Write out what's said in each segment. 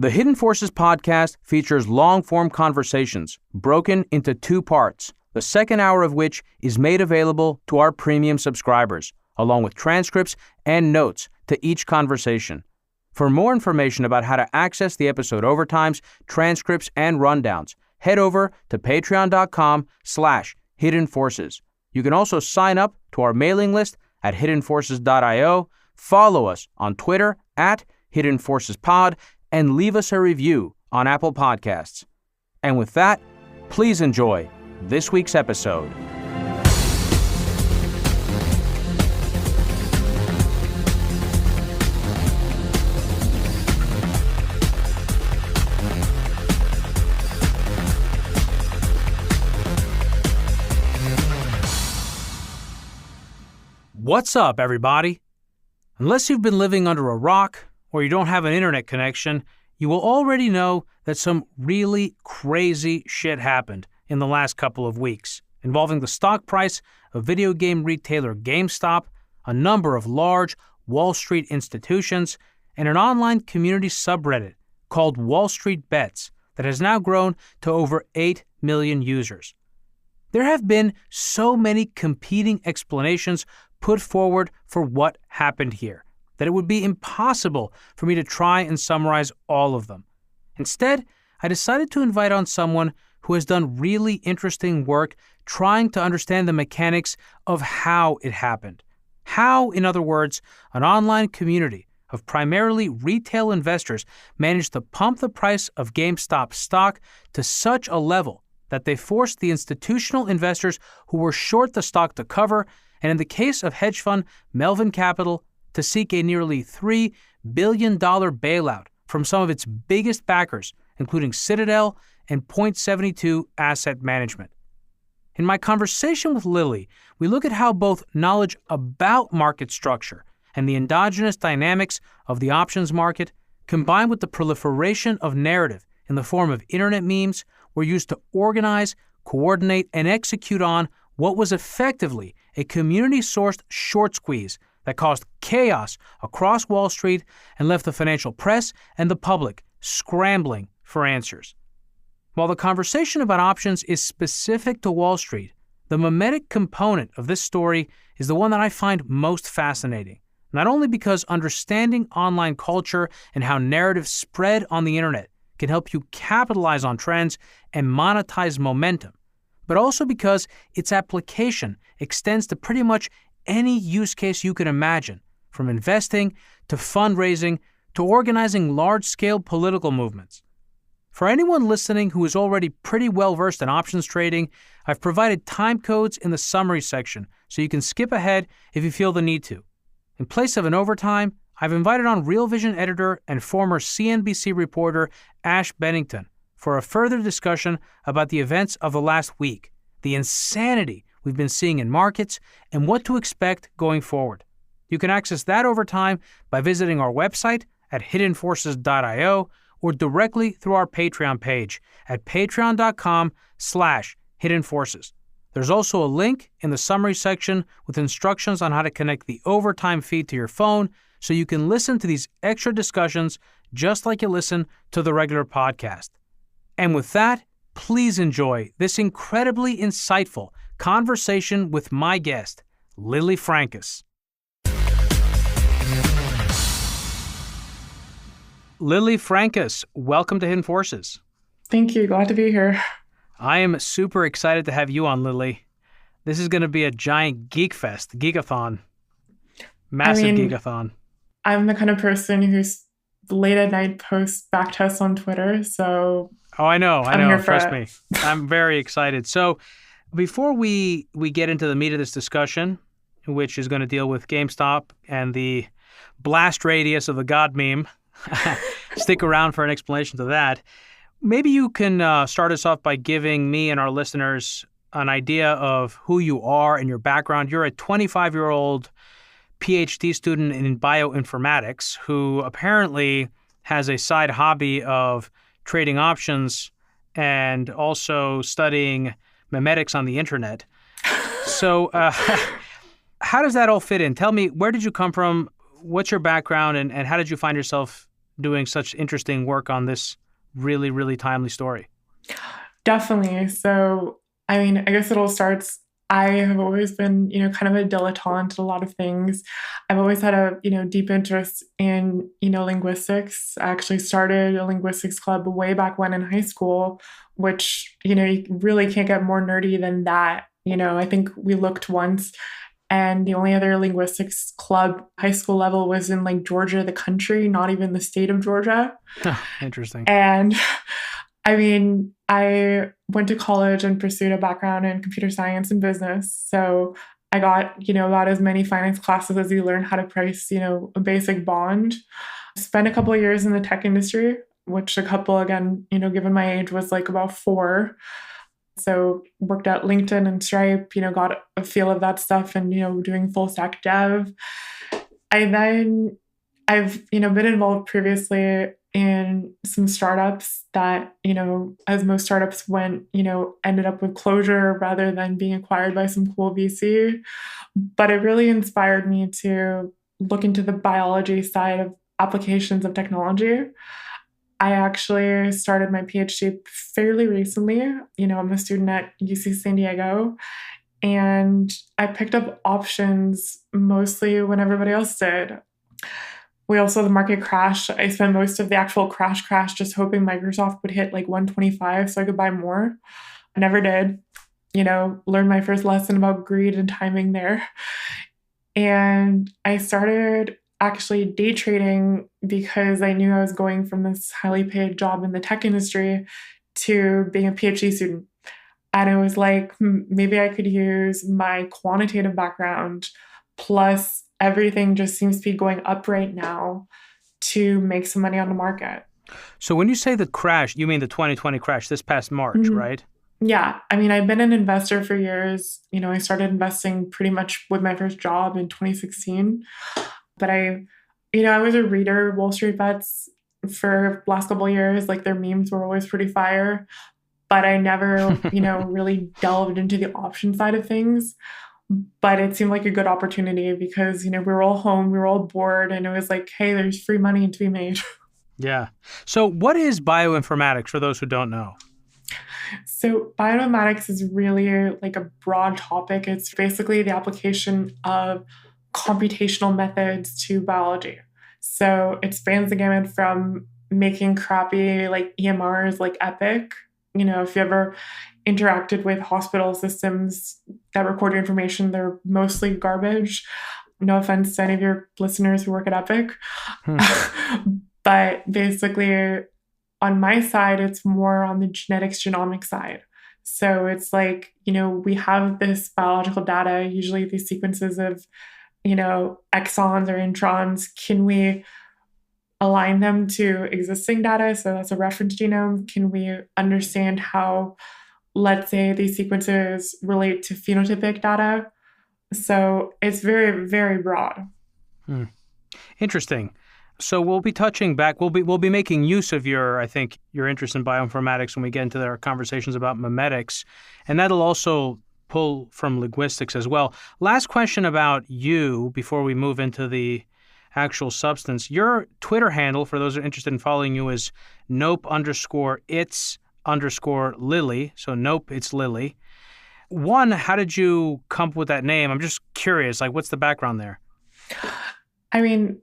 The Hidden Forces podcast features long-form conversations broken into 2 parts, the second hour of which is made available to our premium subscribers, along with transcripts and notes to each conversation. For more information about how to access the episode overtimes, transcripts, and rundowns, head over to patreon.com/hiddenforces. You can also sign up to our mailing list at hiddenforces.io, follow us on Twitter at hiddenforcespod, and leave us a review on Apple Podcasts. And with that, please enjoy this week's episode. What's up, everybody? Unless you've been living under a rock or you don't have an internet connection, you will already know that some really crazy shit happened in the last couple of weeks, involving the stock price of video game retailer GameStop, a number of large Wall Street institutions, and an online community subreddit called Wall Street Bets that has now grown to over 8 million users. There have been so many competing explanations put forward for what happened here that it would be impossible for me to try and summarize all of them. Instead, I decided to invite on someone who has done really interesting work trying to understand the mechanics of how it happened. How, in other words, an online community of primarily retail investors managed to pump the price of GameStop stock to such a level that they forced the institutional investors who were short the stock to cover, and in the case of hedge fund Melvin Capital, to seek a nearly $3 billion bailout from some of its biggest backers, including Citadel and Point72 Asset Management. In my conversation with Lily, we look at how both knowledge about market structure and the endogenous dynamics of the options market, combined with the proliferation of narrative in the form of internet memes, were used to organize, coordinate, and execute on what was effectively a community-sourced short squeeze that caused chaos across Wall Street and left the financial press and the public scrambling for answers. While the conversation about options is specific to Wall Street, the mimetic component of this story is the one that I find most fascinating, not only because understanding online culture and how narratives spread on the internet can help you capitalize on trends and monetize momentum, but also because its application extends to pretty much any use case you can imagine, from investing to fundraising to organizing large-scale political movements. For anyone listening who is already pretty well-versed in options trading, I've provided time codes in the summary section so you can skip ahead if you feel the need to. In place of an overtime, I've invited on Real Vision editor and former CNBC reporter Ash Bennington for a further discussion about the events of the last week, the insanity we've been seeing in markets, and what to expect going forward. You can access that overtime by visiting our website at hiddenforces.io or directly through our Patreon page at patreon.com/hiddenforces. There's also a link in the summary section with instructions on how to connect the overtime feed to your phone so you can listen to these extra discussions just like you listen to the regular podcast. And with that, please enjoy this incredibly insightful conversation with my guest, Lily Francus. Lily Francus, welcome to Hidden Forces. Thank you. Glad to be here. I am super excited to have you on, Lily. This is going to be a giant geek fest, geekathon. Massive geekathon. I'm the kind of person who's late at night posts backtests on Twitter, so... Oh, I know. Trust me. I'm very excited. So before we get into the meat of this discussion, which is going to deal with GameStop and the blast radius of the God meme, stick around for an explanation to that. Maybe you can start us off by giving me and our listeners an idea of who you are and your background. You're a 25-year-old PhD student in bioinformatics who apparently has a side hobby of trading options and also studying memetics on the internet. So how does that all fit in? Tell me, where did you come from? What's your background? And how did you find yourself doing such interesting work on this really, really timely story? Definitely. So, I mean, I guess it all starts. I have always been, kind of a dilettante at a lot of things. I've always had a, deep interest in, linguistics. I actually started a linguistics club way back when in high school, which, you really can't get more nerdy than that. I think we looked once and the only other linguistics club high school level was in like Georgia, the country, not even the state of Georgia. Interesting. And I mean, I went to college and pursued a background in computer science and business. So I got, about as many finance classes as you learn how to price, a basic bond. Spent a couple of years in the tech industry, which a couple, again, given my age, was like about 4. So worked at LinkedIn and Stripe, got a feel of that stuff and, doing full stack dev. I've, been involved previously in some startups that, as most startups went, ended up with closure rather than being acquired by some cool VC. But it really inspired me to look into the biology side of applications of technology. I actually started my PhD fairly recently. I'm a student at UC San Diego, and I picked up options mostly when everybody else did. We also, the market crashed. I spent most of the actual crash just hoping Microsoft would hit like 125 so I could buy more. I never did. Learned my first lesson about greed and timing there. And I started actually day trading because I knew I was going from this highly paid job in the tech industry to being a PhD student. And it was like, maybe I could use my quantitative background plus everything just seems to be going up right now to make some money on the market. So when you say the crash, you mean the 2020 crash this past March, right? Yeah. I mean, I've been an investor for years. I started investing pretty much with my first job in 2016. But I was a reader of Wall Street Bets for the last couple of years. Like their memes were always pretty fire. But I never, really delved into the option side of things. But it seemed like a good opportunity because, we were all home, we were all bored, and it was like, hey, there's free money to be made. Yeah. So what is bioinformatics for those who don't know? So bioinformatics is really like a broad topic. It's basically the application of computational methods to biology. So it spans the gamut from making crappy like EMRs like Epic. If you ever interacted with hospital systems that record your information, they're mostly garbage. No offense to any of your listeners who work at Epic. But basically, on my side, it's more on the genetics genomic side. So it's like, we have this biological data, usually these sequences of, exons or introns. Can we align them to existing data? So that's a reference genome. Can we understand how, let's say, these sequences relate to phenotypic data? So it's very, very broad. Interesting. So we'll be touching back. We'll be making use of your interest in bioinformatics when we get into our conversations about memetics, and that'll also pull from linguistics as well. Last question about you before we move into the actual substance. Your Twitter handle, for those who are interested in following you, is nope_it's_Lily. So nope, it's Lily. One, how did you come up with that name? I'm just curious, like what's the background there? I mean,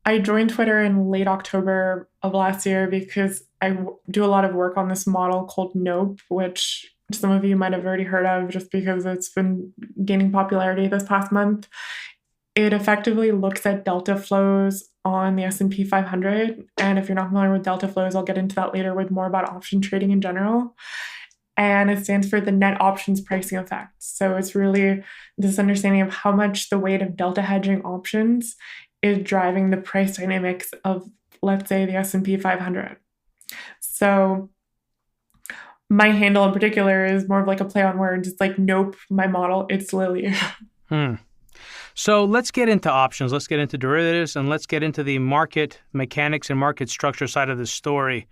I joined Twitter in late October of last year because I do a lot of work on this model called Nope, which some of you might have already heard of just because it's been gaining popularity this past month. It effectively looks at delta flows on the S&P 500. And if you're not familiar with delta flows, I'll get into that later with more about option trading in general. And it stands for the net options pricing effect. So it's really this understanding of how much the weight of delta hedging options is driving the price dynamics of, let's say, the S&P 500. So my handle in particular is more of like a play on words. It's like, nope, my model, it's Lily. So let's get into options. Let's get into derivatives, and let's get into the market mechanics and market structure side of this story.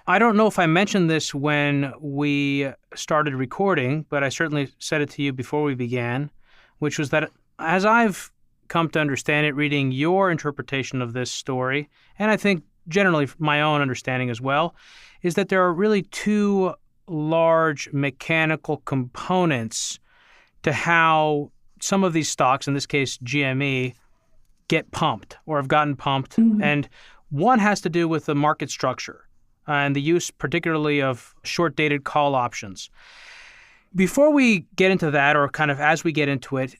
I don't know if I mentioned this when we started recording, but I certainly said it to you before we began, which was that as I've come to understand it, reading your interpretation of this story, and I think generally my own understanding as well, is that there are really two large mechanical components to how some of these stocks, in this case GME, get pumped or have gotten pumped. Mhm. And one has to do with the market structure and the use particularly of short-dated call options. Before we get into that, or kind of as we get into it,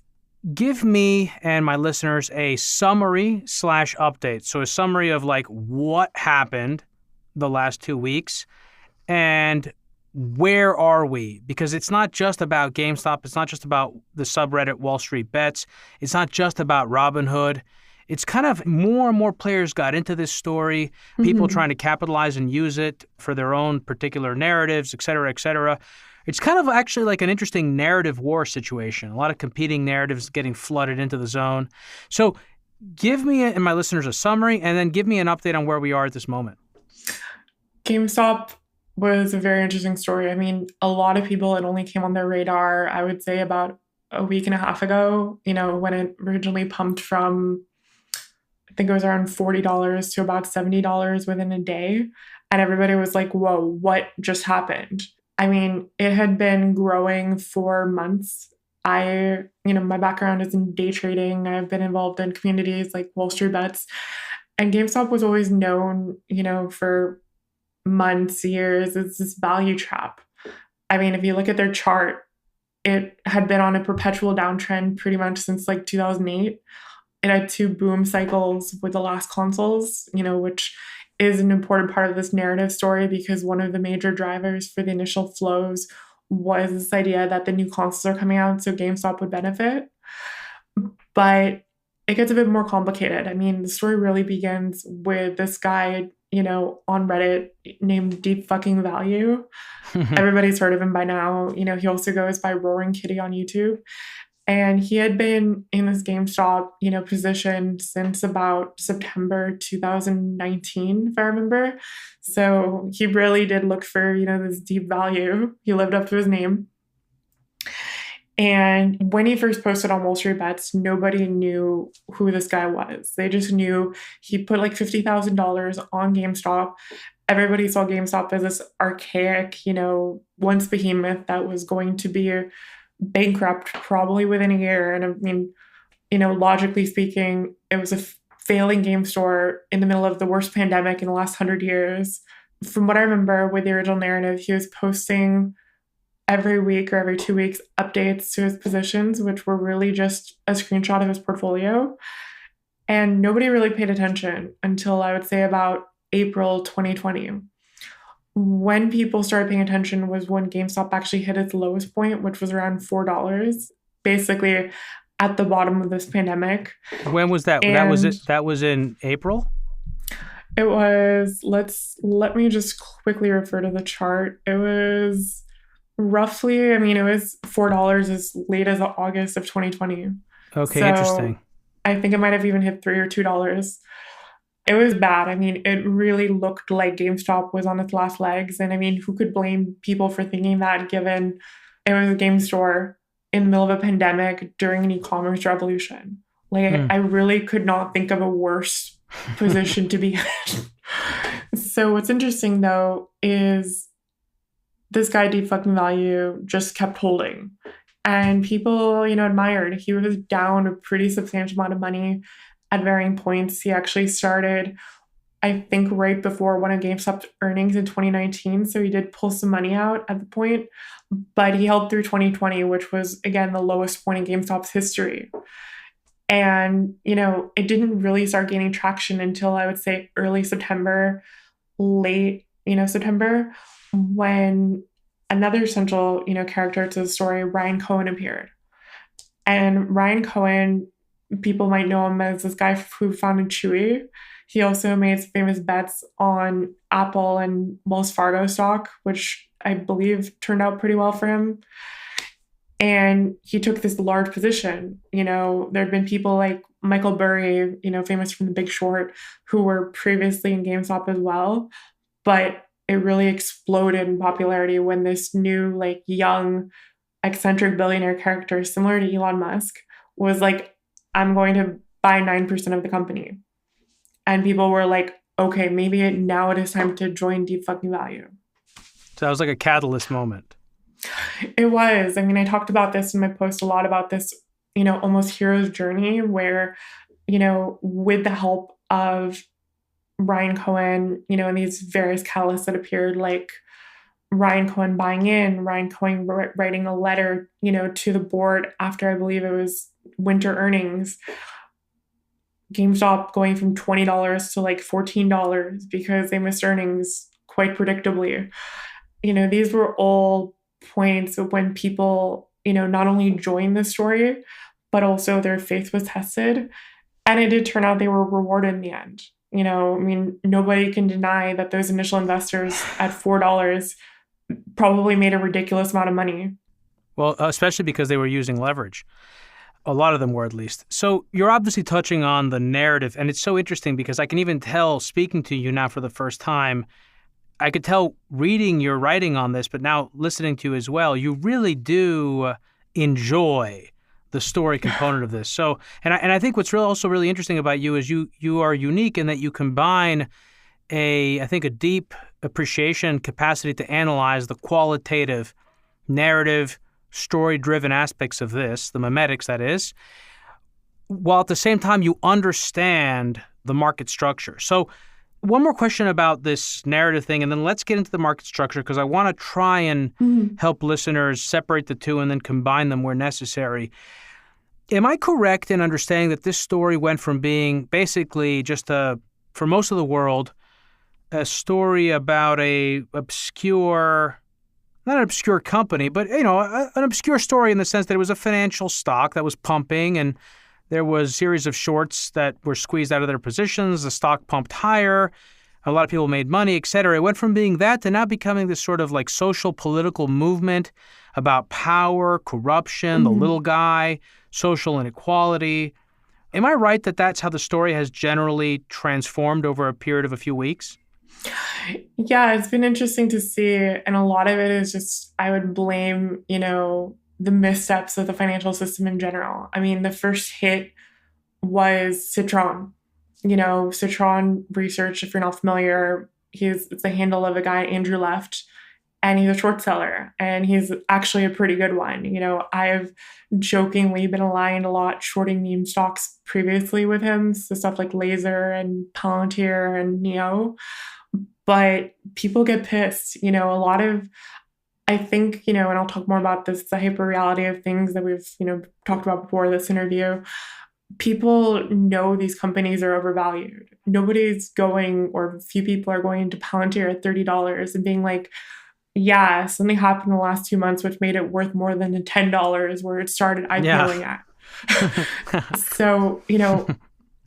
give me and my listeners a summary/update. So a summary of like what happened the last 2 weeks and where are we? Because it's not just about GameStop. It's not just about the subreddit Wall Street Bets. It's not just about Robinhood. It's kind of more and more players got into this story, people trying to capitalize and use it for their own particular narratives, et cetera, et cetera. It's kind of actually like an interesting narrative war situation. A lot of competing narratives getting flooded into the zone. So give me and my listeners a summary, and then give me an update on where we are at this moment. GameStop was a very interesting story. I mean, a lot of people, it only came on their radar, I would say, about a week and a half ago, when it originally pumped from, I think it was around $40 to about $70 within a day. And everybody was like, whoa, what just happened? I mean, it had been growing for months. My background is in day trading. I've been involved in communities like Wall Street Bets. And GameStop was always known, for months, years, it's this value trap. I mean, if you look at their chart, it had been on a perpetual downtrend pretty much since like 2008. It had two boom cycles with the last consoles, which is an important part of this narrative story because one of the major drivers for the initial flows was this idea that the new consoles are coming out, so GameStop would benefit. But it gets a bit more complicated. I mean, the story really begins with this guy, on Reddit named Deep Fucking Value. Everybody's heard of him by now. He also goes by Roaring Kitty on YouTube. And he had been in this GameStop, position since about September 2019, if I remember. So he really did look for, this deep value. He lived up to his name. And when he first posted on Wall Street Bets, nobody knew who this guy was. They just knew he put like $50,000 on GameStop. Everybody saw GameStop as this archaic, once behemoth that was going to be bankrupt probably within a year. And I mean, logically speaking, it was a failing game store in the middle of the worst pandemic in the last 100 years. From what I remember with the original narrative, he was posting every week or every 2 weeks updates to his positions, which were really just a screenshot of his portfolio. And nobody really paid attention until I would say about April 2020. When people started paying attention was when GameStop actually hit its lowest point, which was around $4, basically at the bottom of this pandemic. When was that? That was in April? It was, let me just quickly refer to the chart. It was roughly, it was $4 as late as August of 2020. Okay, so interesting. I think it might have even hit $3 or $2. It was bad. It really looked like GameStop was on its last legs. And who could blame people for thinking that given it was a game store in the middle of a pandemic during an e-commerce revolution? I really could not think of a worse position to be in. So what's interesting though is this guy, Deep Fucking Value, just kept holding. And people, admired. He was down a pretty substantial amount of money at varying points. He actually started, I think, right before one of GameStop's earnings in 2019. So he did pull some money out at the point, but he held through 2020, which was, again, the lowest point in GameStop's history. And, it didn't really start gaining traction until I would say early September, late, September, when another central, character to the story, Ryan Cohen, appeared. And Ryan Cohen, people might know him as this guy who founded Chewy. He also made some famous bets on Apple and Wells Fargo stock, which I believe turned out pretty well for him. And he took this large position. There had been people like Michael Burry, famous from The Big Short, who were previously in GameStop as well. But it really exploded in popularity when this new, young, eccentric billionaire character, similar to Elon Musk, was like, I'm going to buy 9% of the company. And people were like, okay, maybe now it is time to join deep fucking value. So that was like a catalyst moment. It was. I mean, I talked about this in my post a lot about this, almost hero's journey where, with the help of Ryan Cohen, and these various catalysts that appeared, like Ryan Cohen buying in, Ryan Cohen writing a letter, to the board after I believe it was winter earnings, GameStop going from $20 to like $14 because they missed earnings quite predictably. These were all points of when people, not only joined the story, but also their faith was tested. And it did turn out they were rewarded in the end. Nobody can deny that those initial investors at $4 probably made a ridiculous amount of money. Well, especially because they were using leverage. A lot of them were, at least. So you're obviously touching on the narrative, and it's so interesting because I can even tell, speaking to you now for the first time, I could tell reading your writing on this, but now listening to you as well, you really do enjoy the story component of this. So, and I think what's also really interesting about you is you are unique in that you combine I think a deep appreciation capacity to analyze the qualitative, narrative, story-driven aspects of this, the memetics that is, while at the same time you understand the market structure. So one more question about this narrative thing, and then let's get into the market structure because I want to try and help listeners separate the two and then combine them where necessary. Am I correct in understanding that this story went from being basically just for most of the world, a story about not an obscure company, but, an obscure story in the sense that it was a financial stock that was pumping and there was a series of shorts that were squeezed out of their positions. The stock pumped higher. A lot of people made money, et cetera. It went from being that to now becoming this sort of like social political movement about power, corruption, the little guy, social inequality. Am I right that that's how the story has generally transformed over a period of a few weeks? Yeah, it's been interesting to see. And a lot of it is just, I would blame, the missteps of the financial system in general. I mean, the first hit was Citron. Citron Research, if you're not familiar, it's the handle of a guy, Andrew Left, and he's a short seller, and he's actually a pretty good one. I've jokingly been aligned a lot shorting meme stocks previously with him, so stuff like Laser and Palantir and Neo. But people get pissed, a lot of, I think, and I'll talk more about this, the hyper reality of things that we've, talked about before this interview. People know these companies are overvalued. Nobody's going, or few people are going into Palantir at $30 and being like, yeah, something happened in the last 2 months, which made it worth more than the $10 where it started IPOing at. So,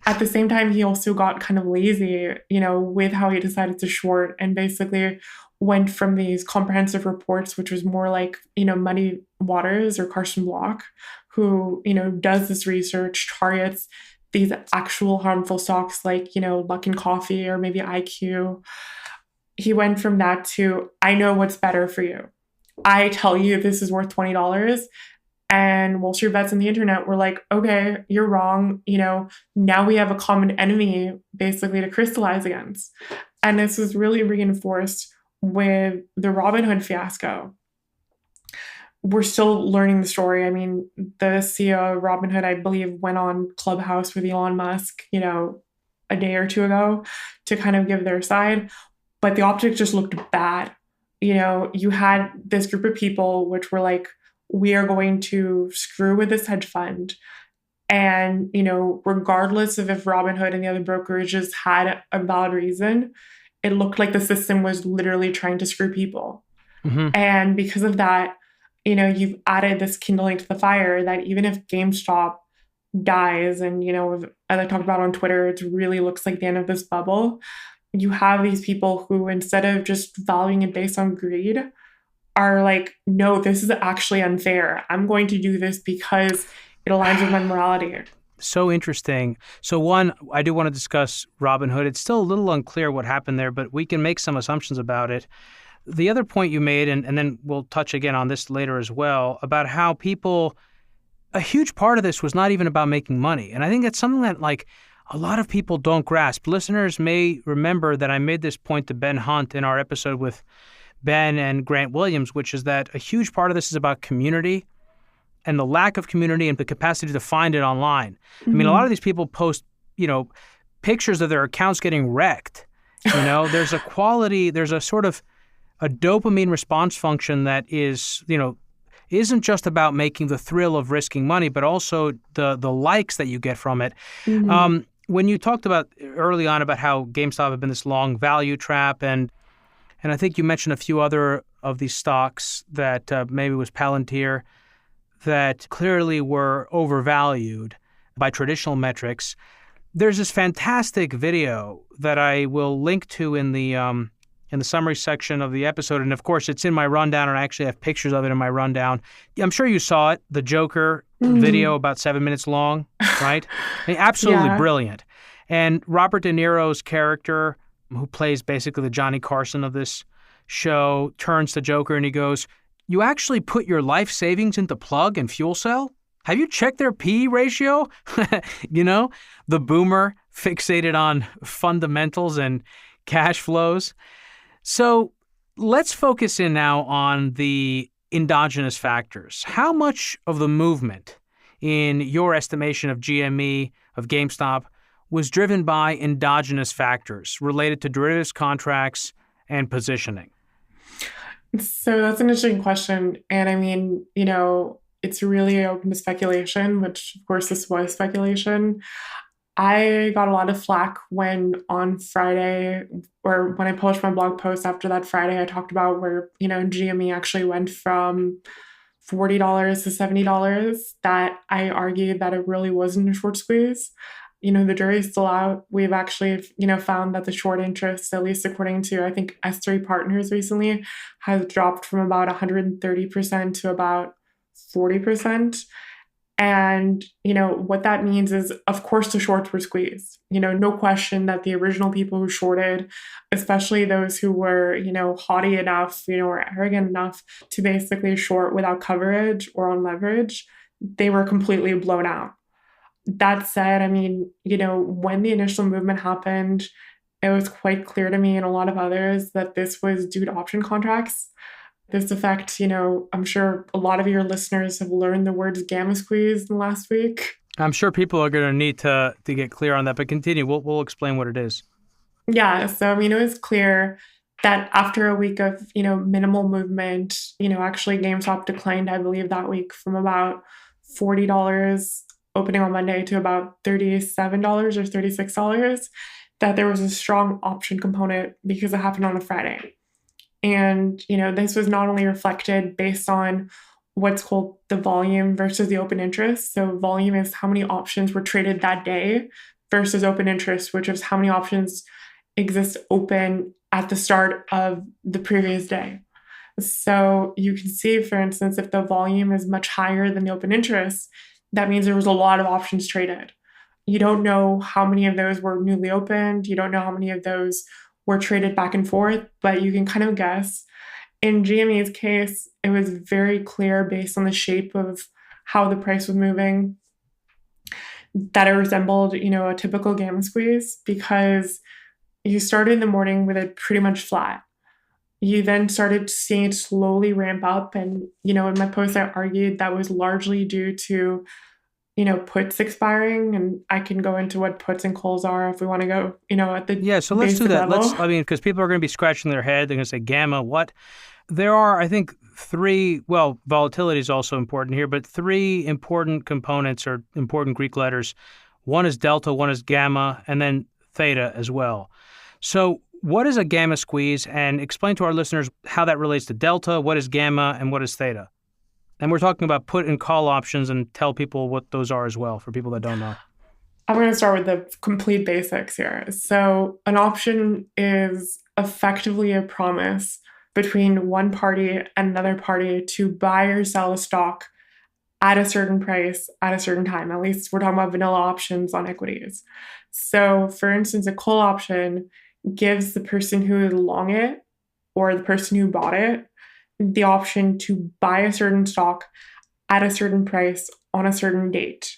at the same time, he also got kind of lazy, with how he decided to short and basically went from these comprehensive reports, which was more like, Muddy Waters or Carson Block, who, does this research, targets these actual harmful stocks like, Luckin Coffee or maybe IQ. He went from that to, I know what's better for you. I tell you this is worth $20. And Wall Street Bets and the internet were like, okay, you're wrong. Now we have a common enemy basically to crystallize against. And this was really reinforced with the Robinhood fiasco. We're still learning the story. I mean, the CEO of Robinhood, I believe, went on Clubhouse with Elon Musk, a day or two ago to kind of give their side. But the optics just looked bad. You had this group of people which were like, we are going to screw with this hedge fund. And, regardless of if Robinhood and the other brokerages had a valid reason, it looked like the system was literally trying to screw people. And because of that, you've added this kindling to the fire that even if GameStop dies and, as I talked about on Twitter, it really looks like the end of this bubble, you have these people who, instead of just valuing it based on greed, are like, no, this is actually unfair. I'm going to do this because it aligns with my morality. So interesting. So one, I do want to discuss Robinhood. It's still a little unclear what happened there, but we can make some assumptions about it. The other point you made, and then we'll touch again on this later as well, about how people, a huge part of this was not even about making money. And I think that's something that a lot of people don't grasp. Listeners may remember that I made this point to Ben Hunt in our episode with Ben and Grant Williams, which is that a huge part of this is about community and the lack of community and the capacity to find it online. I mean, a lot of these people post, pictures of their accounts getting wrecked. There's a quality, there's a sort of a dopamine response function that is, isn't just about making the thrill of risking money, but also the likes that you get from it. When you talked about early on about how GameStop had been this long value trap, and I think you mentioned a few other of these stocks that maybe was Palantir, that clearly were overvalued by traditional metrics. There's this fantastic video that I will link to in the summary section of the episode. And of course, it's in my rundown, and I actually have pictures of it in my rundown. I'm sure you saw it, the Joker video, about 7 minutes long, right? I mean, absolutely brilliant. And Robert De Niro's character, who plays basically the Johnny Carson of this show, turns to Joker and he goes, "You actually put your life savings into Plug and Fuel Cell? Have you checked their P/E ratio?" The boomer fixated on fundamentals and cash flows. So let's focus in now on the endogenous factors. How much of the movement, in your estimation of GME, of GameStop, was driven by endogenous factors related to derivatives contracts and positioning? So that's an interesting question. And I mean, it's really open to speculation, which of course this was speculation. I got a lot of flack when on Friday, or when I published my blog post after that Friday, I talked about where, GME actually went from $40 to $70, that I argued that it really wasn't a short squeeze. The jury's still out. We've actually, found that the short interest, at least according to, I think, S3 Partners recently, has dropped from about 130% to about 40%. And, what that means is, of course, the shorts were squeezed. No question that the original people who shorted, especially those who were, haughty enough, or arrogant enough to basically short without coverage or on leverage, they were completely blown out. That said, I mean, when the initial movement happened, it was quite clear to me and a lot of others that this was due to option contracts. This effect, I'm sure a lot of your listeners have learned the words gamma squeeze in the last week. I'm sure people are going to need to get clear on that, but continue. We'll explain what it is. Yeah, so it was clear that after a week of, minimal movement, actually GameStop declined, I believe, that week from about $40 opening on Monday to about $37 or $36, that there was a strong option component because it happened on a Friday. And, this was not only reflected based on what's called the volume versus the open interest. So volume is how many options were traded that day versus open interest, which is how many options exist open at the start of the previous day. So you can see, for instance, if the volume is much higher than the open interest, that means there was a lot of options traded. You don't know how many of those were newly opened. You don't know how many of those were traded back and forth, but you can kind of guess. In GME's case, it was very clear based on the shape of how the price was moving that it resembled, a typical gamma squeeze, because you started in the morning with it pretty much flat. You then started seeing it slowly ramp up. And, in my post, I argued that was largely due to, puts expiring. And I can go into what puts and calls are if we want to go, at the so let's do that. Level. Because people are going to be scratching their head. They're going to say, gamma, what? There are, I think, volatility is also important here, but three important components or important Greek letters. One is delta, one is gamma, and then theta as well. So what is a gamma squeeze? And explain to our listeners how that relates to delta, what is gamma, and what is theta? And we're talking about put and call options, and tell people what those are as well for people that don't know. I'm going to start with the complete basics here. So an option is effectively a promise between one party and another party to buy or sell a stock at a certain price at a certain time. At least we're talking about vanilla options on equities. So for instance, a call option gives the person who is long it or the person who bought it the option to buy a certain stock at a certain price on a certain date.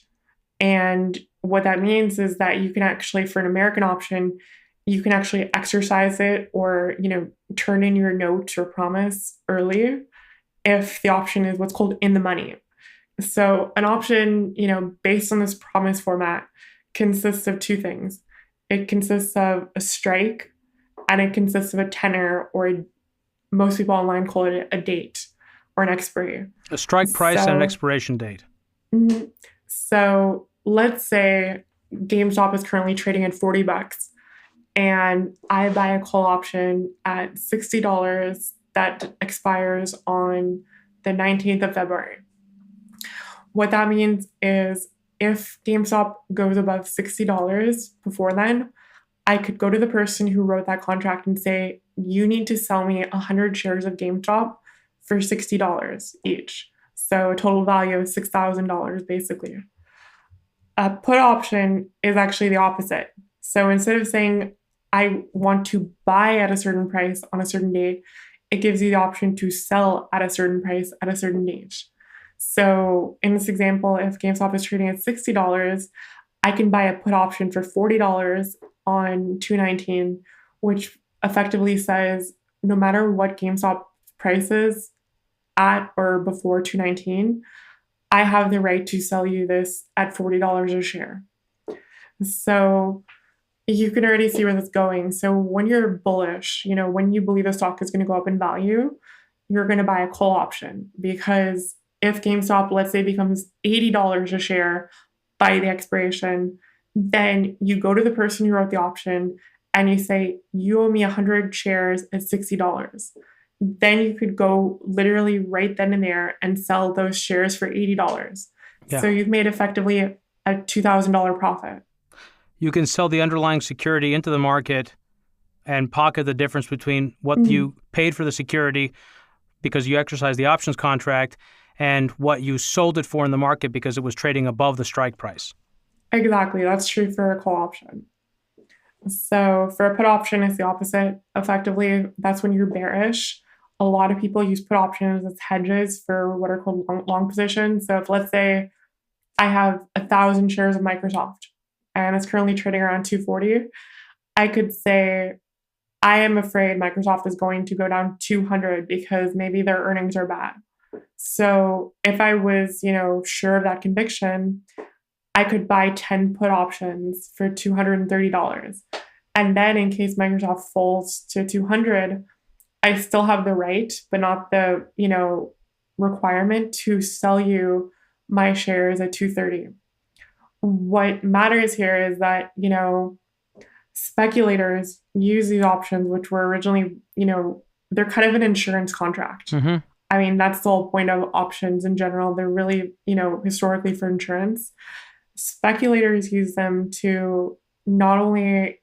And what that means is that you can actually, for an American option, you can actually exercise it or, turn in your note or promise early if the option is what's called in the money. So an option, based on this promise format consists of two things. It consists of a strike and it consists of a tenor, or most people online call it a date or an expiry. A strike price and an expiration date. So let's say GameStop is currently trading at $40 and I buy a call option at $60 that expires on the 19th of February. What that means is if GameStop goes above $60 before then, I could go to the person who wrote that contract and say, you need to sell me 100 shares of GameStop for $60 each. So a total value of $6,000 basically. A put option is actually the opposite. So instead of saying, I want to buy at a certain price on a certain date, it gives you the option to sell at a certain price at a certain date. So in this example, if GameStop is trading at $60, I can buy a put option for $40 on 2/19, which effectively says no matter what GameStop price is at or before 2/19, I have the right to sell you this at $40 a share. So you can already see where that's going. So when you're bullish, when you believe a stock is going to go up in value, you're going to buy a call option, because if GameStop, let's say, becomes $80 a share by the expiration, then you go to the person who wrote the option and you say, you owe me 100 shares at $60. Then you could go literally right then and there and sell those shares for $80. Yeah. So you've made effectively a $2,000 profit. You can sell the underlying security into the market and pocket the difference between what you paid for the security because you exercised the options contract and what you sold it for in the market because it was trading above the strike price. Exactly. That's true for a call option. So for a put option, it's the opposite. Effectively, that's when you're bearish. A lot of people use put options as hedges for what are called long positions. So if, let's say, I have 1,000 shares of Microsoft and it's currently trading around 240, I could say, I am afraid Microsoft is going to go down 200 because maybe their earnings are bad. So if I was, sure of that conviction, I could buy 10 put options for $230. And then in case Microsoft falls to 200, I still have the right, but not the, requirement to sell you my shares at 230. What matters here is that, speculators use these options, which were originally, they're kind of an insurance contract. Mm-hmm. I mean, that's the whole point of options in general. They're really, historically for insurance. Speculators use them to not only,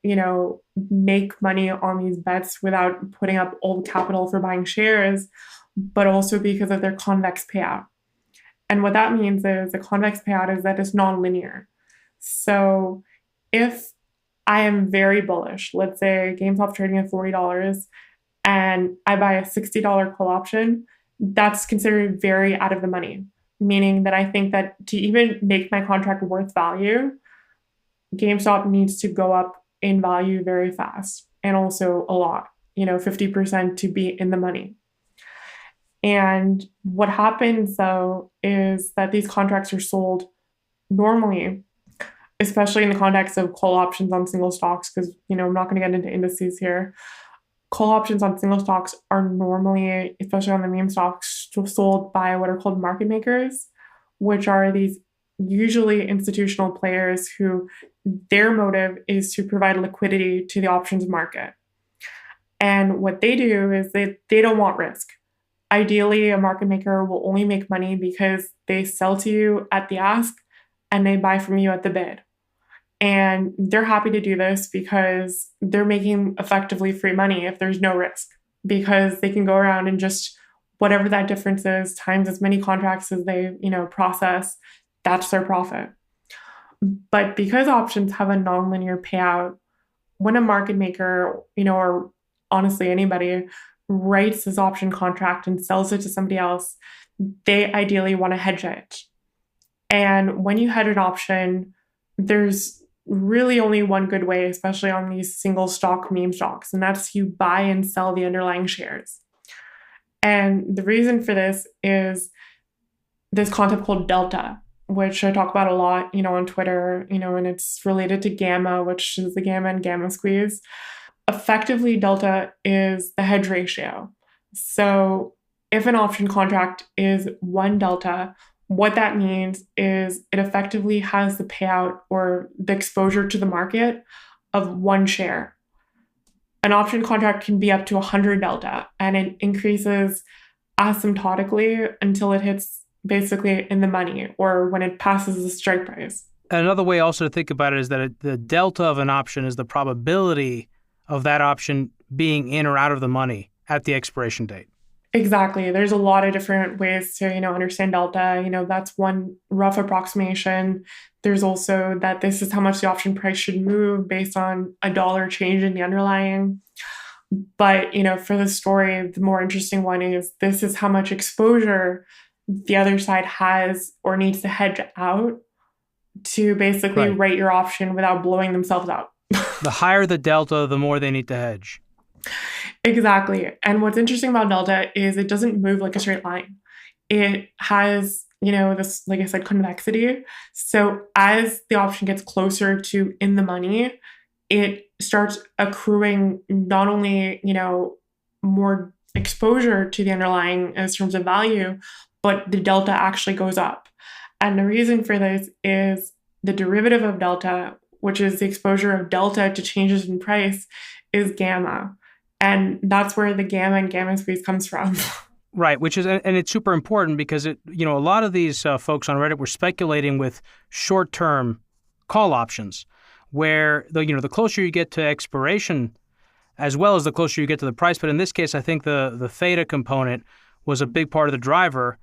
make money on these bets without putting up old capital for buying shares, but also because of their convex payout. And what that means is a convex payout is that it's non-linear. So if I am very bullish, let's say GameStop trading at $40 and I buy a $60 call option, that's considered very out of the money, meaning that I think that to even make my contract worth value, GameStop needs to go up in value very fast and also a lot, 50% to be in the money. And what happens, though, is that these contracts are sold normally, especially in the context of call options on single stocks, because, I'm not going to get into indices here. Call options on single stocks are normally, especially on the meme stocks, sold by what are called market makers, which are these usually institutional players who their motive is to provide liquidity to the options market. And what they do is they don't want risk. Ideally, a market maker will only make money because they sell to you at the ask and they buy from you at the bid. And they're happy to do this because they're making effectively free money if there's no risk, because they can go around and just whatever that difference is times as many contracts as they, process, that's their profit. But because options have a nonlinear payout, when a market maker, or honestly anybody writes this option contract and sells it to somebody else, they ideally want to hedge it. And when you hedge an option, there's really only one good way, especially on these single stock meme stocks, and that's you buy and sell the underlying shares. And the reason for this is this concept called delta, which I talk about a lot, on Twitter, and it's related to gamma, which is the gamma and gamma squeeze. Effectively, delta is the hedge ratio. So if an option contract is one delta, what that means is it effectively has the payout or the exposure to the market of one share. An option contract can be up to 100 delta, and it increases asymptotically until it hits basically in the money or when it passes the strike price. Another way also to think about it is that the delta of an option is the probability of that option being in or out of the money at the expiration date. Exactly. There's a lot of different ways to, understand delta. That's one rough approximation. There's also that this is how much the option price should move based on a dollar change in the underlying. But, for the story, the more interesting one is this is how much exposure the other side has or needs to hedge out to basically write your option without blowing themselves up. The higher the delta, the more they need to hedge. Exactly. And what's interesting about delta is it doesn't move like a straight line. It has, this, like I said, convexity. So as the option gets closer to in the money, it starts accruing not only, more exposure to the underlying in terms of value, but the delta actually goes up. And the reason for this is the derivative of delta, which is the exposure of delta to changes in price, is gamma. And that's where the gamma and gamma squeeze comes from. Right, which is, and it's super important because a lot of these folks on Reddit were speculating with short-term call options, where the closer you get to expiration, as well as the closer you get to the price. But in this case, I think the theta component was a big part of the driver.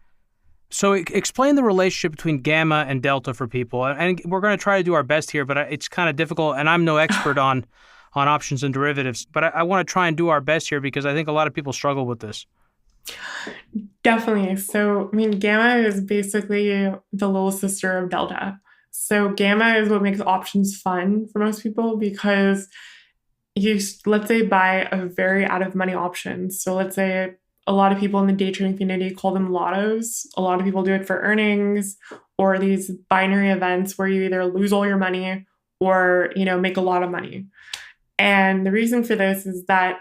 So explain the relationship between gamma and delta for people, and we're going to try to do our best here, but it's kind of difficult, and I'm no expert on options and derivatives, but I want to try and do our best here because I think a lot of people struggle with this. Definitely. So, gamma is basically the little sister of delta. So gamma is what makes options fun for most people because you, let's say, buy a very out of money option. So let's say a lot of people in the day trading community call them lottos. A lot of people do it for earnings or these binary events where you either lose all your money or, make a lot of money. And the reason for this is that,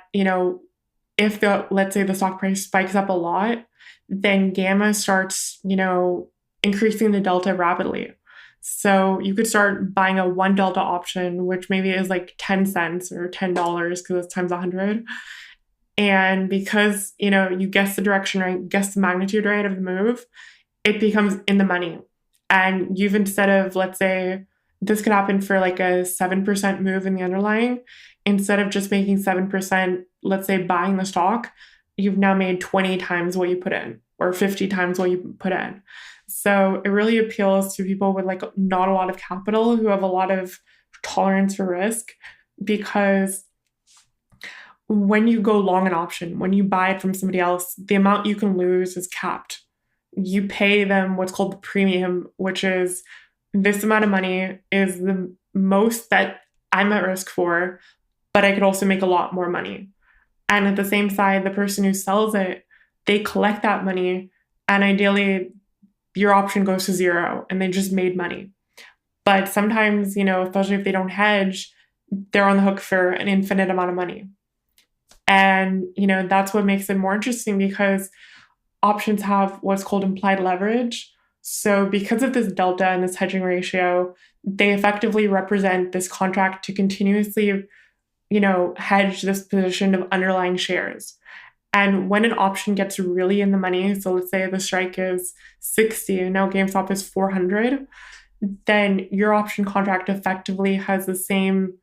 if let's say the stock price spikes up a lot, then gamma starts, increasing the delta rapidly. So you could start buying a one delta option, which maybe is like 10 cents or $10 because it's times 100. And because, you guess the direction right, guess the magnitude right of the move, it becomes in the money. And you've, instead of, let's say, this could happen for like a 7% move in the underlying, instead of just making 7%, let's say buying the stock, you've now made 20 times what you put in or 50 times what you put in. So it really appeals to people with like not a lot of capital who have a lot of tolerance for risk, because when you go long an option, when you buy it from somebody else, the amount you can lose is capped. You pay them what's called the premium, which is this amount of money is the most that I'm at risk for, but I could also make a lot more money. And at the same side, the person who sells it, they collect that money, and ideally your option goes to zero and they just made money. But sometimes, especially if they don't hedge, they're on the hook for an infinite amount of money. And, that's what makes it more interesting, because options have what's called implied leverage. So because of this delta and this hedging ratio, they effectively represent this contract to continuously, hedge this position of underlying shares. And when an option gets really in the money, so let's say the strike is 60 and now GameStop is 400, then your option contract effectively has the same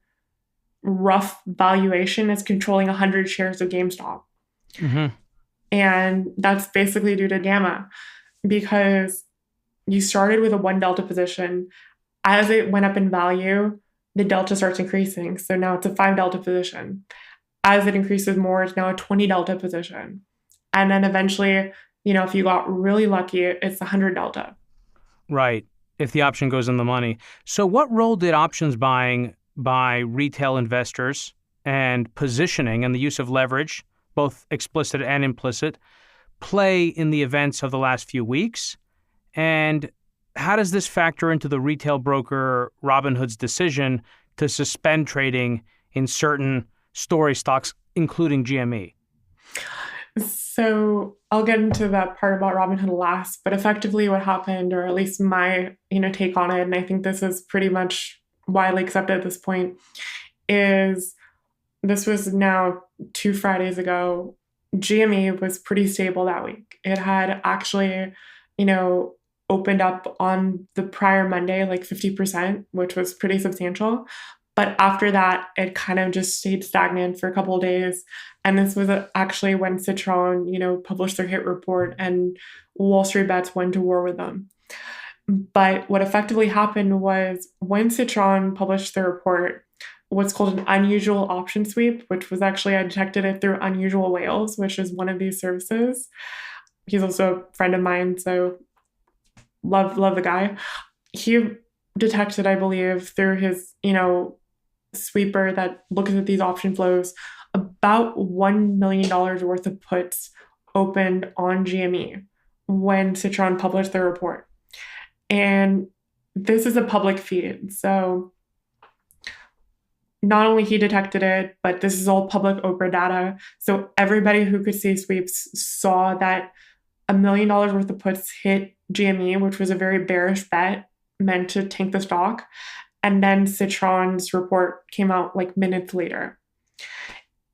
rough valuation as controlling 100 shares of GameStop. Mm-hmm. And that's basically due to gamma, because you started with a 1 delta position. As it went up in value, the delta starts increasing. So now it's a 5 delta position. As it increases more, it's now a 20 delta position. And then eventually, if you got really lucky, it's 100 delta. Right. if the option goes in the money. So what role did options buying by retail investors and positioning and the use of leverage, both explicit and implicit, play in the events of the last few weeks? And how does this factor into the retail broker Robinhood's decision to suspend trading in certain story stocks, including GME? So I'll get into that part about Robinhood last, but effectively what happened, or at least my take on it, and I think this is pretty much widely accepted at this point, is this was now 2 Fridays ago. GME was pretty stable that week. It had actually, opened up on the prior Monday like 50%, which was pretty substantial. But after that, it kind of just stayed stagnant for a couple of days. And this was actually when Citron, published their hit report and Wall Street Bets went to war with them. But what effectively happened was when Citron published their report, what's called an unusual option sweep, which was actually, I detected it through Unusual Whales, which is one of these services. He's also a friend of mine, so love the guy. He detected, I believe, through his, sweeper that looks at these option flows, about $1 million worth of puts opened on GME when Citron published their report. And this is a public feed. So not only he detected it, but this is all public Oprah data. So everybody who could see sweeps saw that $1 million worth of puts hit GME, which was a very bearish bet meant to tank the stock. And then Citron's report came out like minutes later.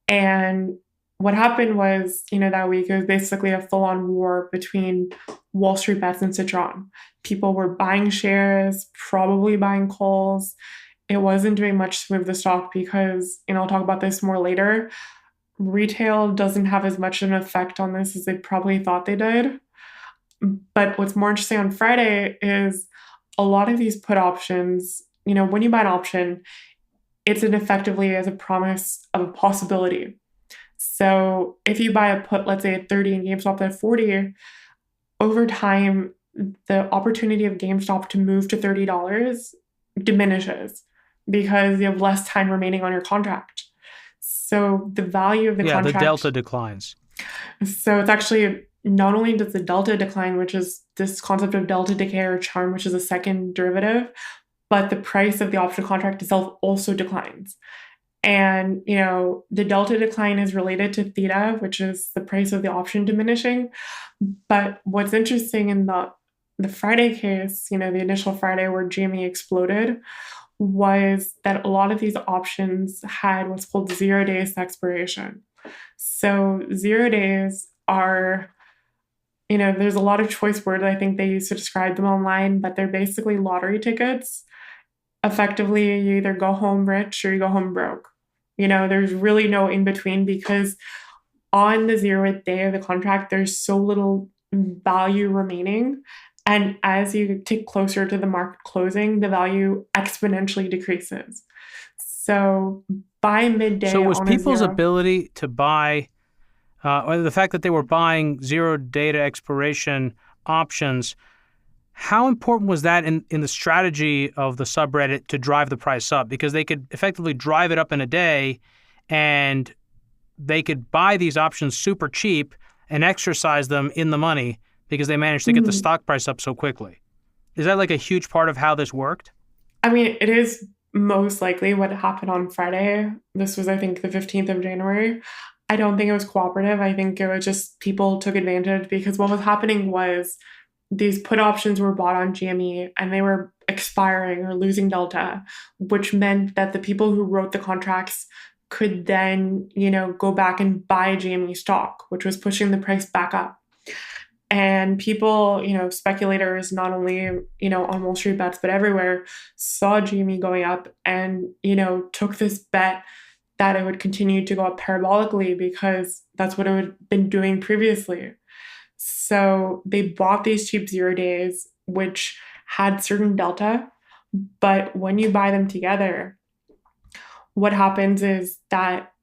And what happened was, that week, it was basically a full-on war between Wall Street Bets and Citron. People were buying shares, probably buying calls. It wasn't doing much to move the stock because, I'll talk about this more later, retail doesn't have as much of an effect on this as they probably thought they did. But what's more interesting on Friday is a lot of these put options, when you buy an option, it's effectively as a promise of a possibility. So if you buy a put, let's say at 30 and GameStop at 40, over time, the opportunity of GameStop to move to $30 diminishes because you have less time remaining on your contract. So the value of the contract... the delta declines. So it's actually, not only does the delta decline, which is this concept of delta decay or charm, which is a second derivative, but the price of the option contract itself also declines. And, the delta decline is related to theta, which is the price of the option diminishing. But what's interesting in the Friday case, the initial Friday where GME exploded, was that a lot of these options had what's called 0 days to expiration. So 0 days are, there's a lot of choice words I think they use to describe them online, but they're basically lottery tickets. Effectively, you either go home rich or you go home broke. There's really no in between because on the 0th day of the contract, there's so little value remaining. And as you tick closer to the market closing, the value exponentially decreases. So by midday... So was people's ability to buy, or the fact that they were buying 0 day to expiration options, how important was that in the strategy of the subreddit to drive the price up? Because they could effectively drive it up in a day and they could buy these options super cheap and exercise them in the money because they managed to get the stock price up so quickly. Is that like a huge part of how this worked? I mean, it is most likely what happened on Friday. This was, I think, the 15th of January. I don't think it was cooperative. I think it was just people took advantage because what was happening was these put options were bought on GME and they were expiring or losing delta, which meant that the people who wrote the contracts could then, go back and buy GME stock, which was pushing the price back up. And people, speculators, not only, on Wall Street Bets, but everywhere, saw GME going up and, took this bet that it would continue to go up parabolically because that's what it had been doing previously. So they bought these cheap 0 days, which had certain delta. But when you buy them together, what happens is that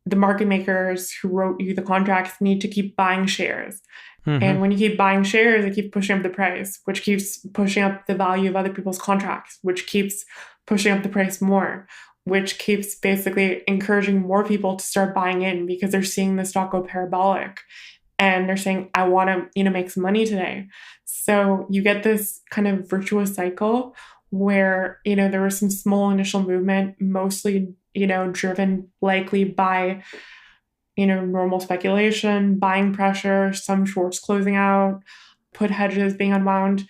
the market makers who wrote you the contracts need to keep buying shares. Mm-hmm. And when you keep buying shares, it keeps pushing up the price, which keeps pushing up the value of other people's contracts, which keeps pushing up the price more, which keeps basically encouraging more people to start buying in because they're seeing the stock go parabolic. And they're saying, I want to, make some money today. So you get this kind of virtuous cycle where, there was some small initial movement, mostly, driven likely by, normal speculation, buying pressure, some shorts closing out, put hedges being unwound.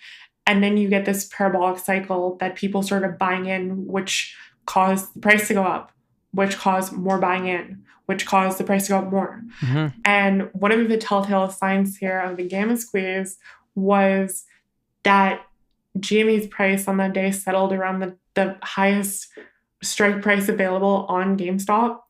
And then you get this parabolic cycle that people started buying in, which caused the price to go up, which caused more buying in, which caused the price to go up more. Mm-hmm. And one of the telltale signs here of the gamma squeeze was that GME's price on that day settled around the highest strike price available on GameStop,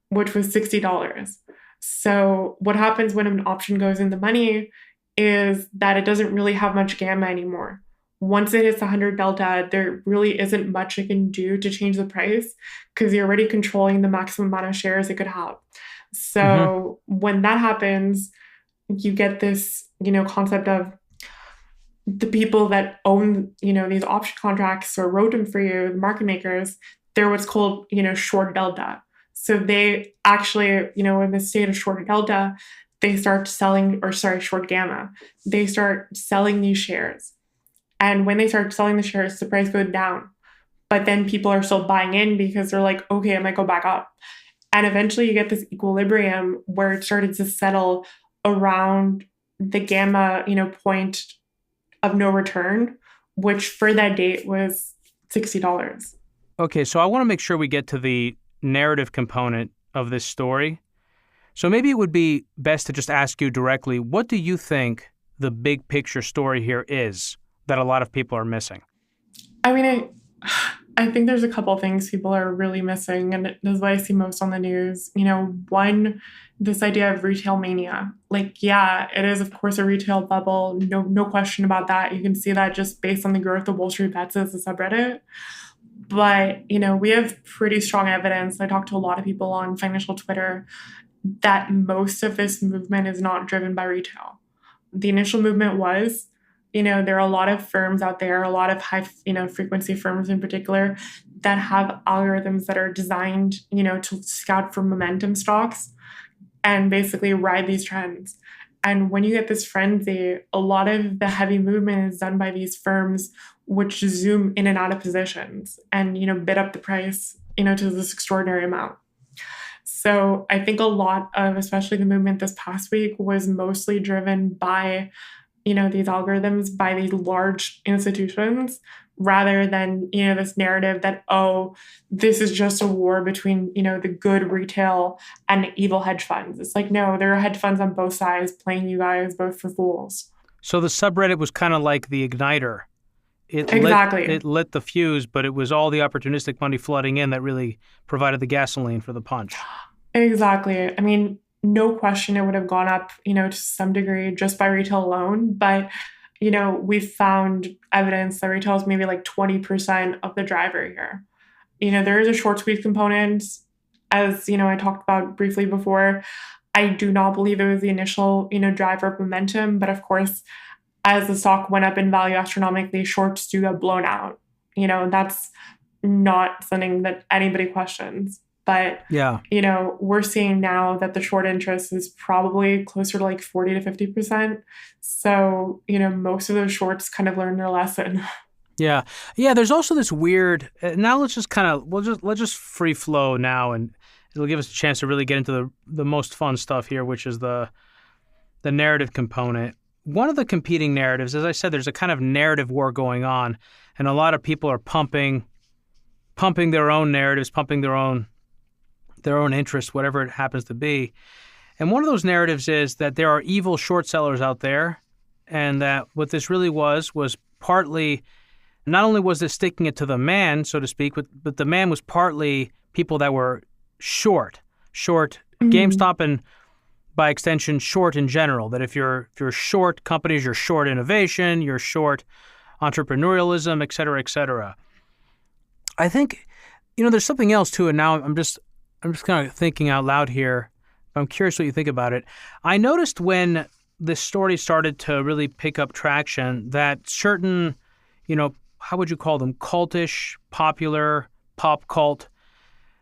which was $60. So what happens when an option goes in the money is that it doesn't really have much gamma anymore. Once it hits 100 delta, there really isn't much it can do to change the price because you're already controlling the maximum amount of shares it could have. So when that happens, you get this, concept of the people that own, these option contracts or wrote them for you, the market makers, they're what's called, short delta. So they actually, in the state of short delta, they start selling, short gamma. They start selling these shares. And when they start selling the shares, the price goes down. But then people are still buying in because they're like, okay, it might go back up. And eventually you get this equilibrium where it started to settle around the gamma, point of no return, which for that date was $60. Okay, so I want to make sure we get to the narrative component of this story. So maybe it would be best to just ask you directly, what do you think the big picture story here is that a lot of people are missing? I mean, I think there's a couple of things people are really missing, and this is what I see most on the news. One, this idea of retail mania. Yeah, it is, of course, a retail bubble. No question about that. You can see that just based on the growth of Wall Street Bets as a subreddit. But, we have pretty strong evidence. I talked to a lot of people on financial Twitter that most of this movement is not driven by retail. The initial movement was, there are a lot of firms out there, a lot of high, frequency firms in particular that have algorithms that are designed, to scout for momentum stocks and basically ride these trends. And when you get this frenzy, a lot of the heavy movement is done by these firms which zoom in and out of positions and, bid up the price, to this extraordinary amount. So I think a lot of, especially the movement this past week, was mostly driven by, these algorithms, by these large institutions, rather than, this narrative that, oh, this is just a war between, the good retail and evil hedge funds. It's like, no, there are hedge funds on both sides playing you guys both for fools. So the subreddit was kind of like the igniter. Exactly. It lit the fuse, but it was all the opportunistic money flooding in that really provided the gasoline for the punch. Exactly. I mean, no question it would have gone up, to some degree just by retail alone. But, we've found evidence that retail is maybe like 20% of the driver here. There is a short squeeze component, as, I talked about briefly before. I do not believe it was the initial, driver of momentum. But of course, as the stock went up in value astronomically, shorts do get blown out. That's not something that anybody questions. But, yeah, we're seeing now that the short interest is probably closer to like 40 to 50%. So, most of those shorts kind of learned their lesson. Yeah. Yeah, there's also this weird, now let's just free flow now, and it'll give us a chance to really get into the most fun stuff here, which is the narrative component. One of the competing narratives, as I said, there's a kind of narrative war going on, and a lot of people are pumping their own narratives, pumping their own interest, whatever it happens to be. And one of those narratives is that there are evil short sellers out there, and that what this really was partly, not only was this sticking it to the man, so to speak, but the man was partly people that were short GameStop, and by extension, short in general. That if you're short companies, you're short innovation, you're short entrepreneurialism, et cetera, et cetera. I think, there's something else too, and now I'm just kind of thinking out loud here. I'm curious what you think about it. I noticed when this story started to really pick up traction that certain, how would you call them, cultish, popular, pop cult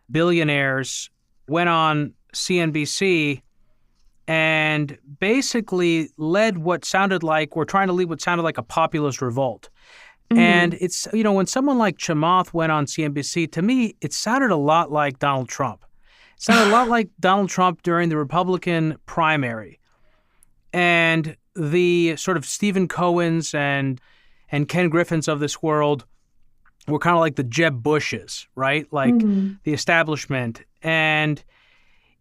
billionaires went on CNBC and basically led what sounded like, or trying to lead what sounded like a populist revolt. Mm-hmm. And it's, when someone like Chamath went on CNBC, to me, it sounded a lot like Donald Trump. It sounded a lot like Donald Trump during the Republican primary. And the sort of Stephen Cohens and Ken Griffins of this world were kind of like the Jeb Bushes, right? Like the establishment. And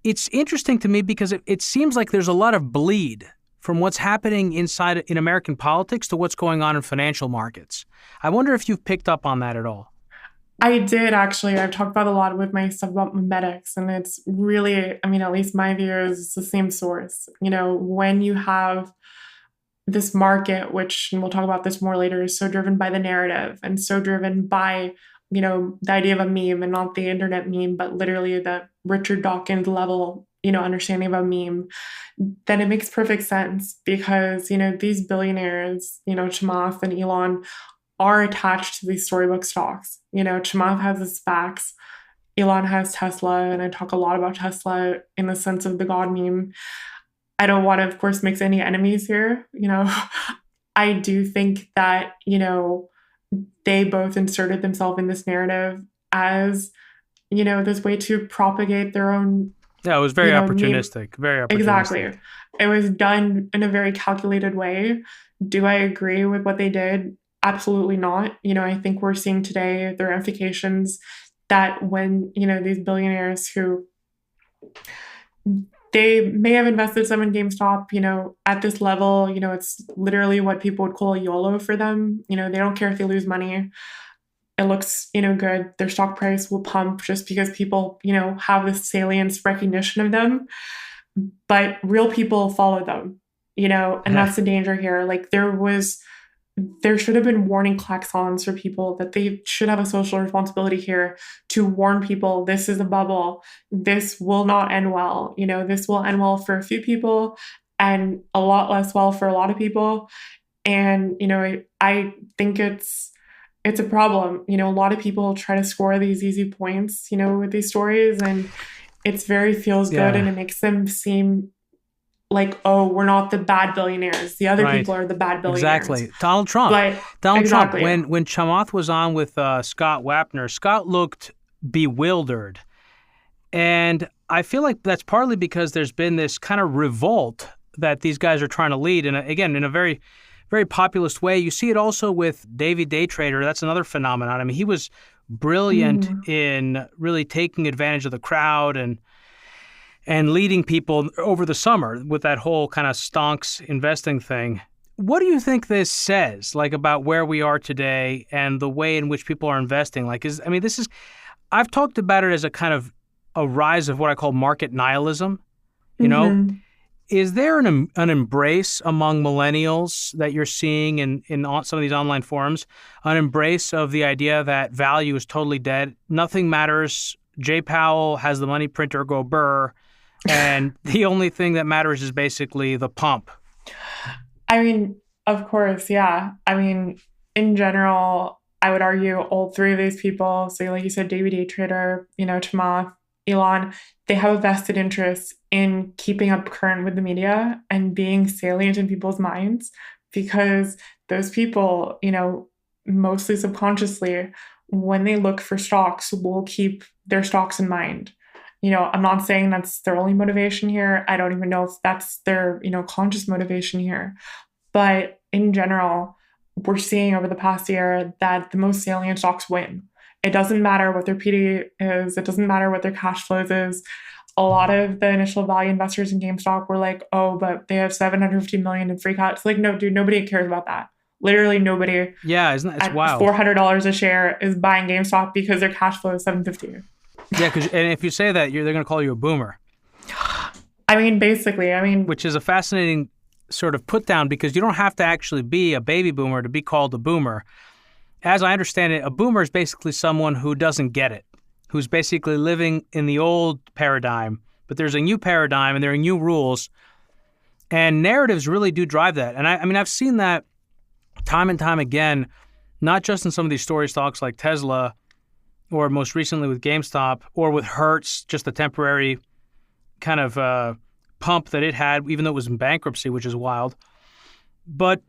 it's interesting to me because it seems like there's a lot of bleed from what's happening in American politics to what's going on in financial markets. I wonder if you've picked up on that at all. I did, actually. I've talked about a lot with my stuff about memetics, and it's really, at least my view is the same source. When you have this market, which, and we'll talk about this more later, is so driven by the narrative and so driven by, the idea of a meme, and not the internet meme, but literally the Richard Dawkins level, understanding of a meme, then it makes perfect sense because, these billionaires, Chamath and Elon, are attached to these storybook stocks. Chamath has his SPACs, Elon has Tesla, and I talk a lot about Tesla in the sense of the God meme. I don't want to, of course, mix any enemies here. I do think that, they both inserted themselves in this narrative as, this way to propagate their own. Yeah, it was very opportunistic. Very opportunistic. Exactly. It was done in a very calculated way. Do I agree with what they did? Absolutely not. I think we're seeing today the ramifications that when, these billionaires who they may have invested some in GameStop, at this level, it's literally what people would call a YOLO for them. They don't care if they lose money. It looks, good. Their stock price will pump just because people, have this salience recognition of them. But real people follow them, and that's the danger here. Like there should have been warning klaxons for people that they should have a social responsibility here to warn people this is a bubble. This will not end well. This will end well for a few people and a lot less well for a lot of people. And, I think it's a problem. A lot of people try to score these easy points, with these stories, and it's very feels good and it makes them seem like, oh, we're not the bad billionaires. The other people are the bad billionaires. Exactly. Donald Trump. Trump, when Chamath was on with Scott Wapner, Scott looked bewildered. And I feel like that's partly because there's been this kind of revolt that these guys are trying to lead. And again, in a very, very populist way. You see it also with Davey Day Trader. That's another phenomenon. I mean, he was brilliant in really taking advantage of the crowd and leading people over the summer with that whole kind of stonks investing thing. What do you think this says, about where we are today and the way in which people are investing? I've talked about it as a kind of a rise of what I call market nihilism. Is there an embrace among millennials that you're seeing in some of these online forums, an embrace of the idea that value is totally dead, nothing matters, Jay Powell has the money printer go burr, and the only thing that matters is basically the pump? Of course, yeah. In general, I would argue all three of these people, so like you said, Davey Day Trader, Chamath, Elon, they have a vested interest in keeping up current with the media and being salient in people's minds, because those people, mostly subconsciously, when they look for stocks, will keep their stocks in mind. I'm not saying that's their only motivation here. I don't even know if that's their, conscious motivation here. But in general, we're seeing over the past year that the most salient stocks win. It doesn't matter what their PD is. It doesn't matter what their cash flows is. A lot of the initial value investors in GameStop were like, oh, but they have $750 million in free cash. It's like, no, dude, nobody cares about that. Literally nobody. Yeah, isn't that wild? $400 a share is buying GameStop because their cash flow is $750. Yeah, and if you say that, they're going to call you a boomer. Basically. Which is a fascinating sort of put down, because you don't have to actually be a baby boomer to be called a boomer. As I understand it, a boomer is basically someone who doesn't get it. who's basically living in the old paradigm, but there's a new paradigm and there are new rules. And narratives really do drive that. And I mean, I've seen that time and time again, not just in some of these story stocks like Tesla, or most recently with GameStop, or with Hertz, just a temporary kind of pump that it had, even though it was in bankruptcy, which is wild. But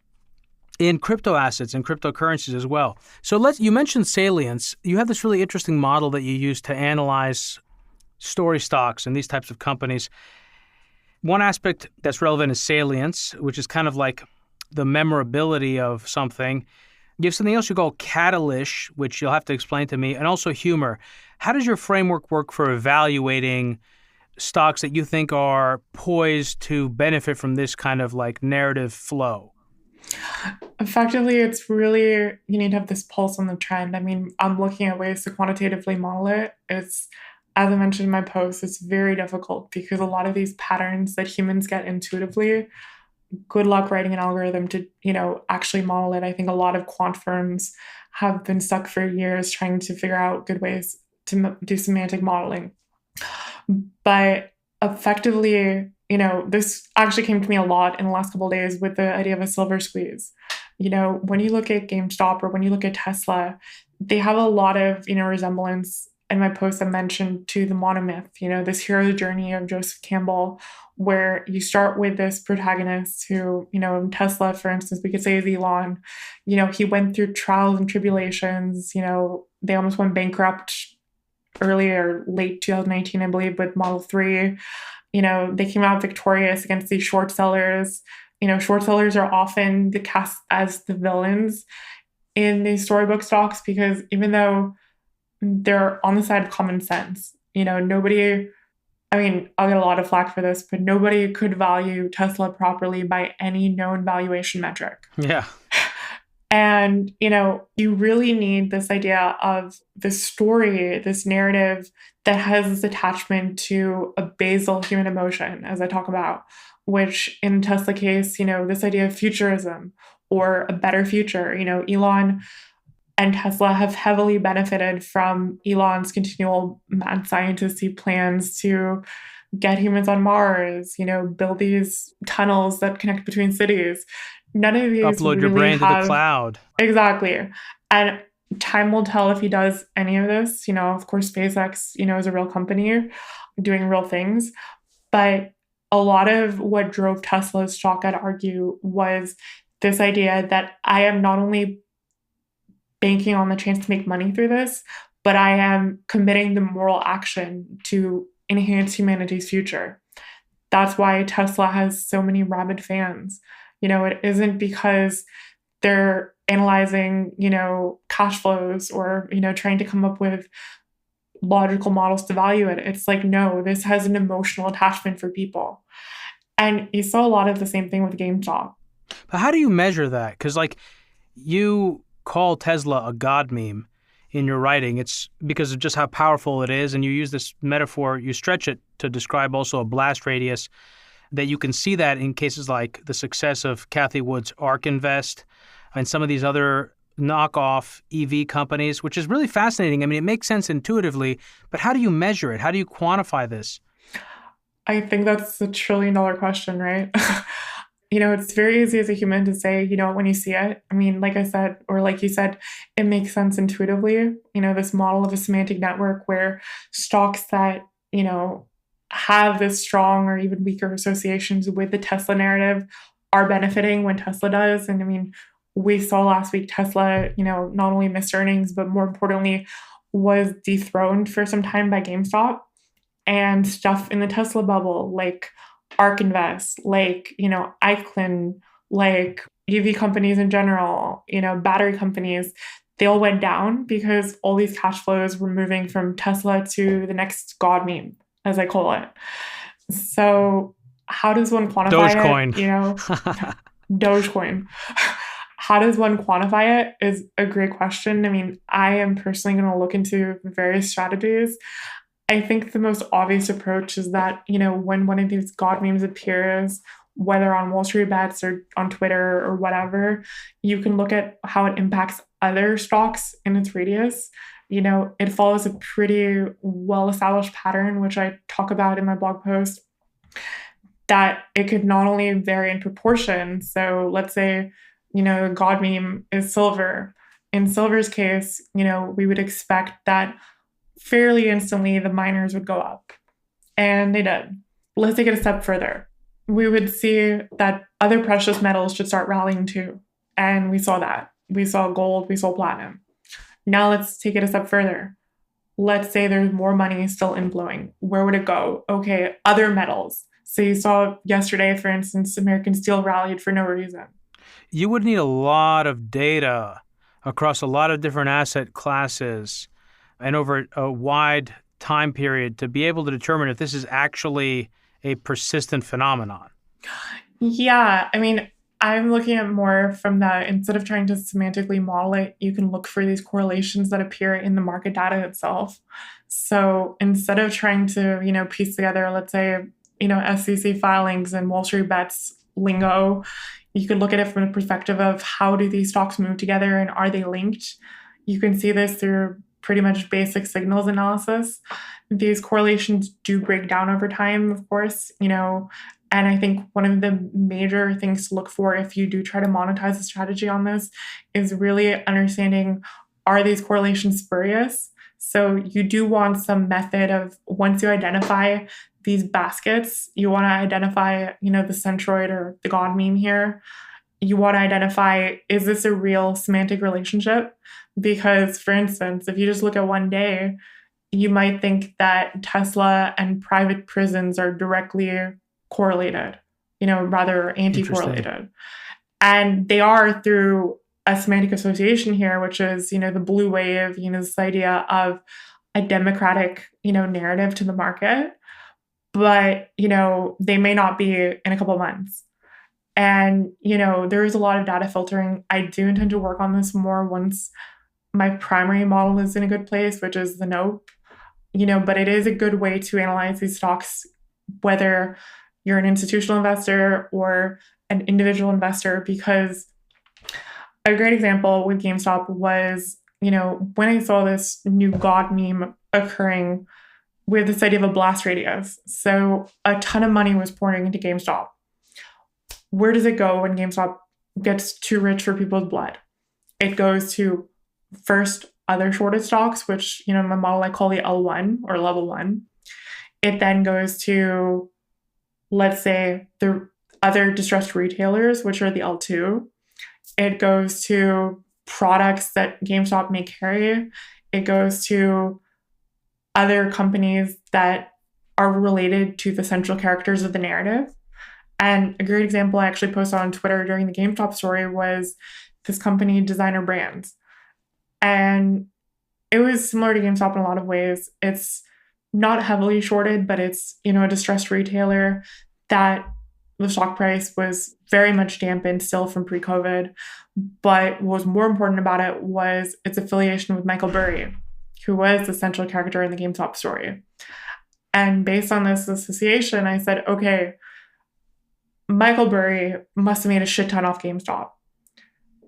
in crypto assets and cryptocurrencies as well. So you mentioned salience. You have this really interesting model that you use to analyze story stocks and these types of companies. One aspect that's relevant is salience, which is kind of like the memorability of something. You have something else you call catalyst, which you'll have to explain to me, and also humor. How does your framework work for evaluating stocks that you think are poised to benefit from this kind of like narrative flow? Effectively, it's really, you need to have this pulse on the trend. I mean, I'm looking at ways to quantitatively model it. It's, as I mentioned in my post, it's very difficult because a lot of these patterns that humans get intuitively, good luck writing an algorithm to, actually model it. I think a lot of quant firms have been stuck for years trying to figure out good ways to do semantic modeling. But effectively, this actually came to me a lot in the last couple of days with the idea of a silver squeeze. When you look at GameStop or when you look at Tesla, they have a lot of, resemblance. In my post, I mentioned to the monomyth, this hero journey of Joseph Campbell, where you start with this protagonist who, in Tesla, for instance, we could say is Elon. He went through trials and tribulations. They almost went bankrupt earlier, late 2019, I believe, with Model 3. They came out victorious against these short sellers. Short sellers are often cast as the villains in these storybook stocks because even though they're on the side of common sense, nobody, I mean, I'll get a lot of flack for this, but nobody could value Tesla properly by any known valuation metric. Yeah. And, you really need this idea of this story, this narrative that has this attachment to a basal human emotion, as I talk about, which in Tesla case, this idea of futurism or a better future. Elon and Tesla have heavily benefited from Elon's continual mad scientisty plans to get humans on Mars, build these tunnels that connect between cities. None of these upload really your brain have, to the cloud. Exactly. And time will tell if he does any of this. Of course, SpaceX, is a real company doing real things. But a lot of what drove Tesla's stock, I'd argue, was this idea that I am not only banking on the chance to make money through this, but I am committing the moral action to enhance humanity's future. That's why Tesla has so many rabid fans. It isn't because they're analyzing, cash flows or, trying to come up with logical models to value it. It's like, no, this has an emotional attachment for people. And you saw a lot of the same thing with GameStop. But how do you measure that? Because you call Tesla a god meme in your writing. It's because of just how powerful it is. And you use this metaphor, you stretch it to describe also a blast radius, that you can see that in cases like the success of Cathie Wood's ARK Invest and some of these other knockoff EV companies, which is really fascinating. I mean, it makes sense intuitively, but how do you measure it? How do you quantify this? I think that's a $1 trillion question, right? It's very easy as a human to say, when you see it, I mean, like I said, or like you said, it makes sense intuitively. This model of a semantic network where stocks that, have this strong or even weaker associations with the Tesla narrative are benefiting when Tesla does. And I mean, we saw last week Tesla, not only missed earnings, but more importantly, was dethroned for some time by GameStop. And stuff in the Tesla bubble, like ARK Invest, like, Eichlin, like EV companies in general, battery companies, they all went down because all these cash flows were moving from Tesla to the next god meme, as I call it. So how does one quantify Dogecoin. Dogecoin. How does one quantify it is a great question. I mean, I am personally going to look into various strategies. I think the most obvious approach is that, when one of these god memes appears, whether on Wall Street Bets or on Twitter or whatever, you can look at how it impacts other stocks in its radius. It follows a pretty well-established pattern, which I talk about in my blog post, that it could not only vary in proportion. So let's say, the God meme is silver. In silver's case, we would expect that fairly instantly the miners would go up. And they did. Let's take it a step further. We would see that other precious metals should start rallying too. And we saw that. We saw gold, we saw platinum. Now let's take it a step further. Let's say there's more money still inflowing. Where would it go? Okay, other metals. So you saw yesterday, for instance, American steel rallied for no reason. You would need a lot of data across a lot of different asset classes and over a wide time period to be able to determine if this is actually a persistent phenomenon. Yeah, I'm looking at more from that. Instead of trying to semantically model it, you can look for these correlations that appear in the market data itself. So instead of trying to, piece together, let's say, SEC filings and Wall Street bets lingo, you could look at it from the perspective of how do these stocks move together and are they linked? You can see this through pretty much basic signals analysis. These correlations do break down over time, of course, and I think one of the major things to look for if you do try to monetize a strategy on this is really understanding, are these correlations spurious? So you do want some method of, once you identify these baskets, you want to identify, the centroid or the God meme here. You want to identify, is this a real semantic relationship? Because, for instance, if you just look at one day, you might think that Tesla and private prisons are directly correlated, rather anti-correlated. And they are through a semantic association here, which is, the blue wave, this idea of a democratic, narrative to the market. But, they may not be in a couple of months. And, there is a lot of data filtering. I do intend to work on this more once my primary model is in a good place, which is the NOPE, but it is a good way to analyze these stocks, whether you're an institutional investor or an individual investor, because a great example with GameStop was, when I saw this new God meme occurring with this idea of a blast radius. So a ton of money was pouring into GameStop. Where does it go when GameStop gets too rich for people's blood? It goes to first other shorted stocks, which, in my model, I call the L1 or level 1. It then goes to, let's say, the other distressed retailers, which are the L2. It goes to products that GameStop may carry. It goes to other companies that are related to the central characters of the narrative. And a great example I actually posted on Twitter during the GameStop story was this company, Designer Brands. And it was similar to GameStop in a lot of ways. It's not heavily shorted, but it's, a distressed retailer that the stock price was very much dampened still from pre-COVID. But what was more important about it was its affiliation with Michael Burry, who was the central character in the GameStop story. And based on this association, I said, okay, Michael Burry must have made a shit ton off GameStop.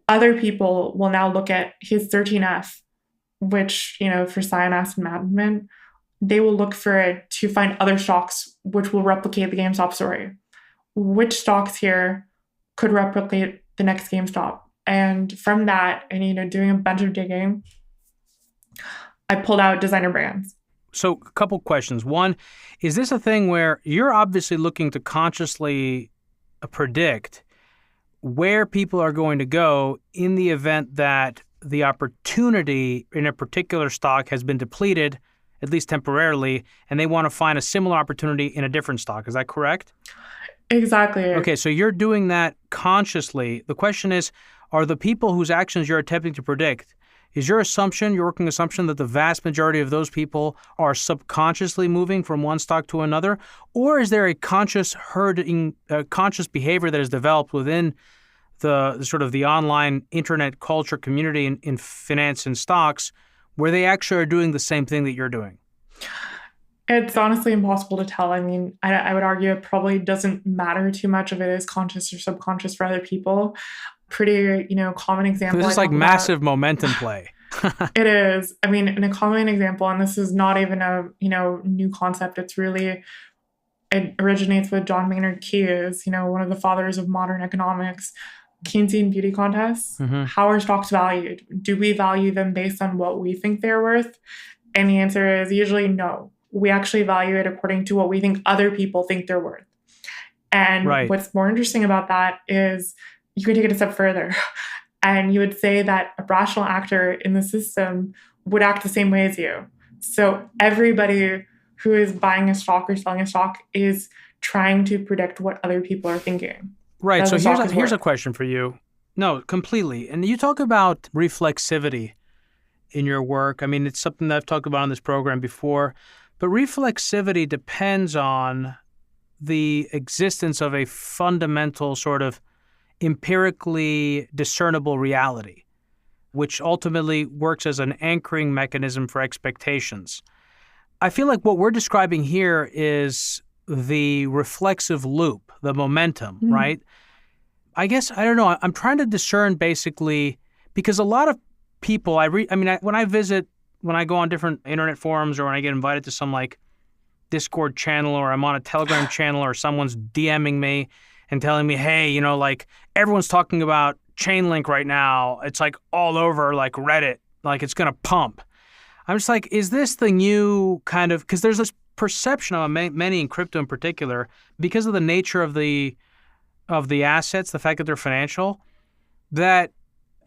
Other people will now look at his 13F, which, for Cyan Asset Management, they will look for it to find other stocks which will replicate the GameStop story. Which stocks here could replicate the next GameStop? And from that, and, doing a bunch of digging, I pulled out Designer Brands. So a couple questions. One, is this a thing where you're obviously looking to consciously predict where people are going to go in the event that the opportunity in a particular stock has been depleted, at least temporarily, and they want to find a similar opportunity in a different stock. Is that correct? Exactly. Okay, so you're doing that consciously. The question is, are the people whose actions you're attempting to predict, is your working assumption that the vast majority of those people are subconsciously moving from one stock to another? Or is there a conscious conscious behavior that is developed within the sort of the online internet culture community in finance and stocks where they actually are doing the same thing that you're doing? It's honestly impossible to tell. I would argue it probably doesn't matter too much if it is conscious or subconscious for other people. Pretty, common example. This is like massive momentum play. It is. I mean, an common example, and this is not even a, new concept. It originates with John Maynard Keynes, one of the fathers of modern economics. Keynesian beauty contests. Mm-hmm. How are stocks valued? Do we value them based on what we think they're worth? And the answer is usually no. We actually value it according to what we think other people think they're worth. And Right. what's more interesting about that is you can take it a step further. And you would say that a rational actor in the system would act the same way as you. So everybody who is buying a stock or selling a stock is trying to predict what other people are thinking. Right. So here's a question for you. No, completely. And you talk about reflexivity in your work. I mean, it's something that I've talked about on this program before. But reflexivity depends on the existence of a fundamental sort of empirically discernible reality, which ultimately works as an anchoring mechanism for expectations. I feel like what we're describing here is the reflexive loop, the momentum, right? I guess, I don't know, I'm trying to discern basically, because a lot of people, when I go on different internet forums or when I get invited to some like Discord channel or I'm on a Telegram channel or someone's DMing me and telling me, hey, like everyone's talking about Chainlink right now. It's like all over like Reddit, like it's going to pump. I'm just like, is this the new kind of, because there's this perception of many in crypto in particular, because of the nature of the assets, the fact that they're financial, that,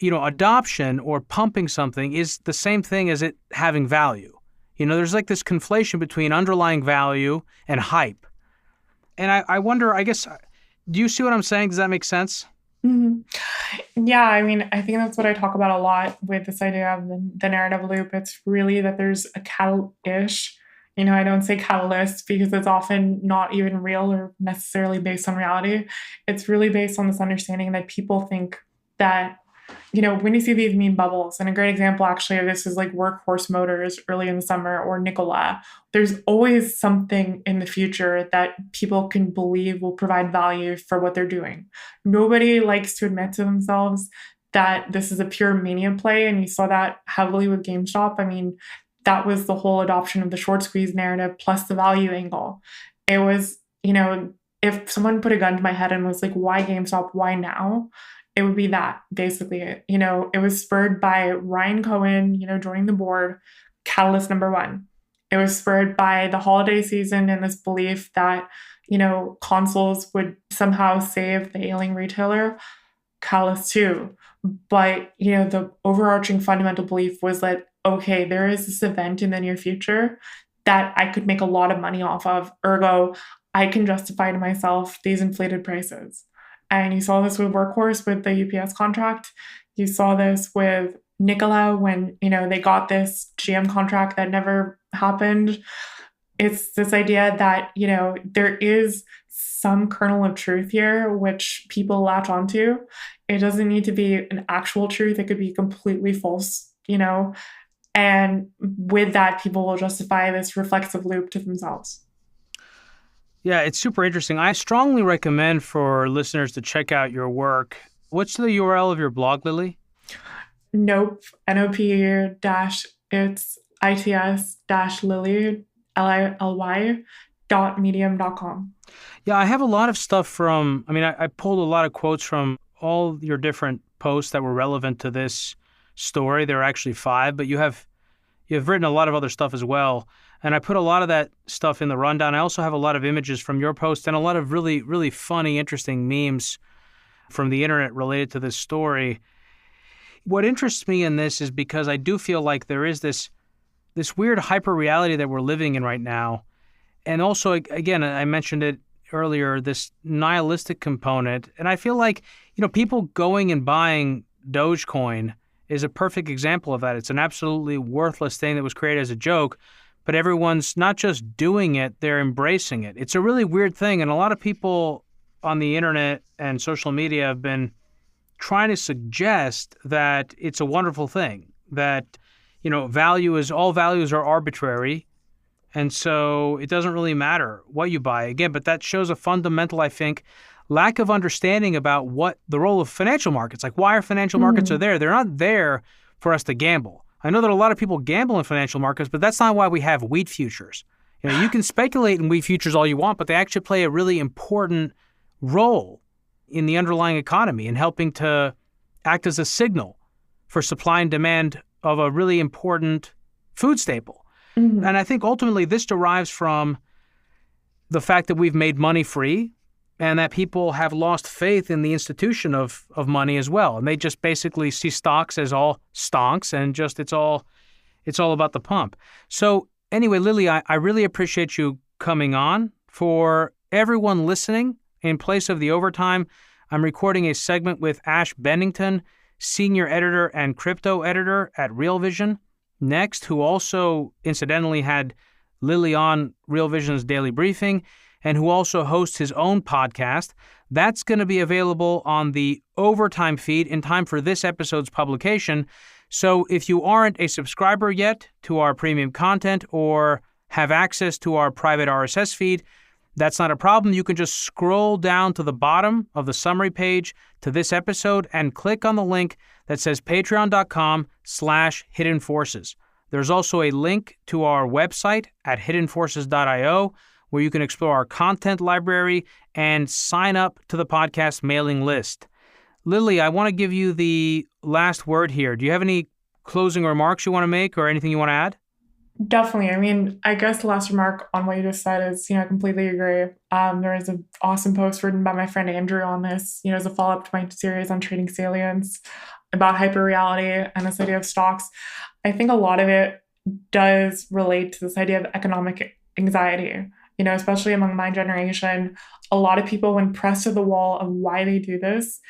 adoption or pumping something is the same thing as it having value. There's like this conflation between underlying value and hype. And I wonder, I guess, do you see what I'm saying? Does that make sense? Mm-hmm. Yeah, I mean, I think that's what I talk about a lot with this idea of the narrative loop. It's really that there's a catalyst. I don't say catalyst because it's often not even real or necessarily based on reality. It's really based on this understanding that people think that, when you see these meme bubbles, and a great example actually of this is like Workhorse Motors early in the summer or Nikola, there's always something in the future that people can believe will provide value for what they're doing. Nobody likes to admit to themselves that this is a pure mania play, and you saw that heavily with GameStop. I mean, that was the whole adoption of the short squeeze narrative plus the value angle. It was, if someone put a gun to my head and was like, why GameStop? Why now? It would be that, basically. It was spurred by Ryan Cohen, joining the board, catalyst number one. It was spurred by the holiday season and this belief that, consoles would somehow save the ailing retailer, catalyst two. But, the overarching fundamental belief was that, okay, there is this event in the near future that I could make a lot of money off of. Ergo, I can justify to myself these inflated prices. And you saw this with Workhorse with the UPS contract. You saw this with Nikola when, they got this GM contract that never happened. It's this idea that, there is some kernel of truth here, which people latch onto. It doesn't need to be an actual truth. It could be completely false, and with that, people will justify this reflexive loop to themselves. Yeah, it's super interesting. I strongly recommend for listeners to check out your work. What's the URL of your blog, Lily? Nope. It's its-Lily, Lily.medium.com. Yeah, I have a lot of stuff from, I pulled a lot of quotes from all your different posts that were relevant to this story. There are actually 5, but you have written a lot of other stuff as well. And I put a lot of that stuff in the rundown. I also have a lot of images from your post and a lot of really, really funny, interesting memes from the internet related to this story. What interests me in this is because I do feel like there is this weird hyper-reality that we're living in right now. And also, again, I mentioned it earlier, this nihilistic component. And I feel like, people going and buying Dogecoin is a perfect example of that. It's an absolutely worthless thing that was created as a joke, but everyone's not just doing it, they're embracing it. It's a really weird thing, and a lot of people on the internet and social media have been trying to suggest that it's a wonderful thing, that, all values are arbitrary, and so it doesn't really matter what you buy. Again, but that shows a fundamental, I think, lack of understanding about what the role of financial markets, like why our financial markets are there. They're not there for us to gamble. I know that a lot of people gamble in financial markets, but that's not why we have wheat futures. You can speculate in wheat futures all you want, but they actually play a really important role in the underlying economy and helping to act as a signal for supply and demand of a really important food staple. Mm-hmm. And I think ultimately this derives from the fact that we've made money free and that people have lost faith in the institution of money as well. And they just basically see stocks as all stonks and just it's all about the pump. So anyway, Lily, I really appreciate you coming on. For everyone listening, in place of the overtime, I'm recording a segment with Ash Bennington, senior editor and crypto editor at Real Vision, next, who also incidentally had Lily on Real Vision's Daily Briefing, and who also hosts his own podcast. That's going to be available on the overtime feed in time for this episode's publication. So if you aren't a subscriber yet to our premium content or have access to our private RSS feed, that's not a problem. You can just scroll down to the bottom of the summary page to this episode and click on the link that says patreon.com/hidden forces. There's also a link to our website at hiddenforces.io where you can explore our content library and sign up to the podcast mailing list. Lily, I want to give you the last word here. Do you have any closing remarks you want to make or anything you want to add? Definitely. I mean, I guess the last remark on what you just said is, I completely agree. There is an awesome post written by my friend Andrew on this, as a follow-up to my series on trading salience about hyperreality and this idea of stocks. I think a lot of it does relate to this idea of economic anxiety. Especially among my generation, a lot of people, when pressed to the wall of why they do this,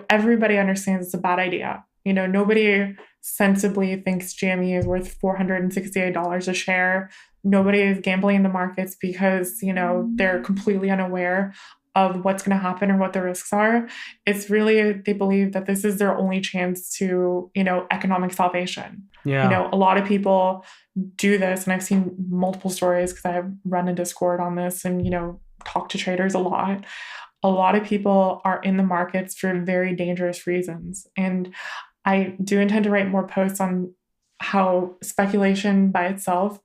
everybody understands it's a bad idea. Nobody sensibly thinks GME is worth $468 a share. Nobody is gambling in the markets because, they're completely unaware of what's going to happen or what the risks are. It's really, they believe that this is their only chance to, economic salvation. Yeah. A lot of people do this, and I've seen multiple stories because I've run a Discord on this and, talk to traders a lot. A lot of people are in the markets for very dangerous reasons. And I do intend to write more posts on how speculation by itself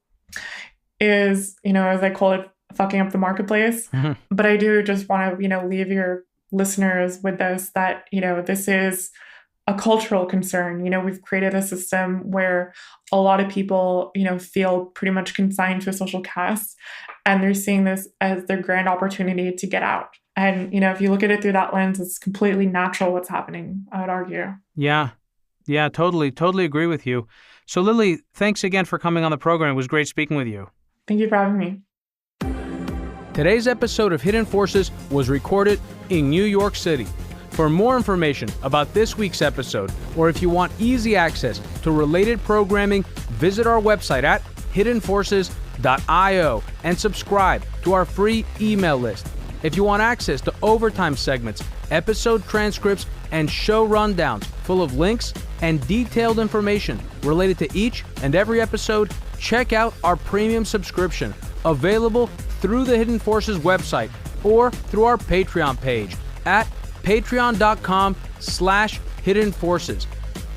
is, as I call it, fucking up the marketplace. Mm-hmm. But I do just want to, leave your listeners with this, that, this is a cultural concern. We've created a system where a lot of people, feel pretty much consigned to a social caste, and they're seeing this as their grand opportunity to get out. And, if you look at it through that lens, it's completely natural what's happening, I would argue. Yeah, totally agree with you. So Lily, thanks again for coming on the program. It was great speaking with you. Thank you for having me. Today's episode of Hidden Forces was recorded in New York City. For more information about this week's episode, or if you want easy access to related programming, visit our website at hiddenforces.io and subscribe to our free email list. If you want access to overtime segments, episode transcripts, and show rundowns full of links and detailed information related to each and every episode, check out our premium subscription, available through the Hidden Forces website or through our Patreon page at patreon.com/hidden forces.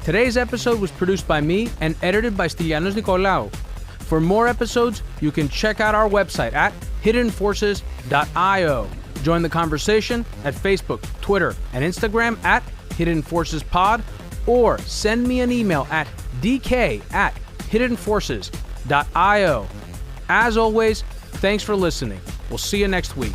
Today's episode was produced by me and edited by Stylianos Nicolaou. For more episodes, you can check out our website at hiddenforces.io. Join the conversation at Facebook, Twitter, and Instagram at Hidden Forces Pod, or send me an email at dk@hiddenforces.io. As always, thanks for listening. We'll see you next week.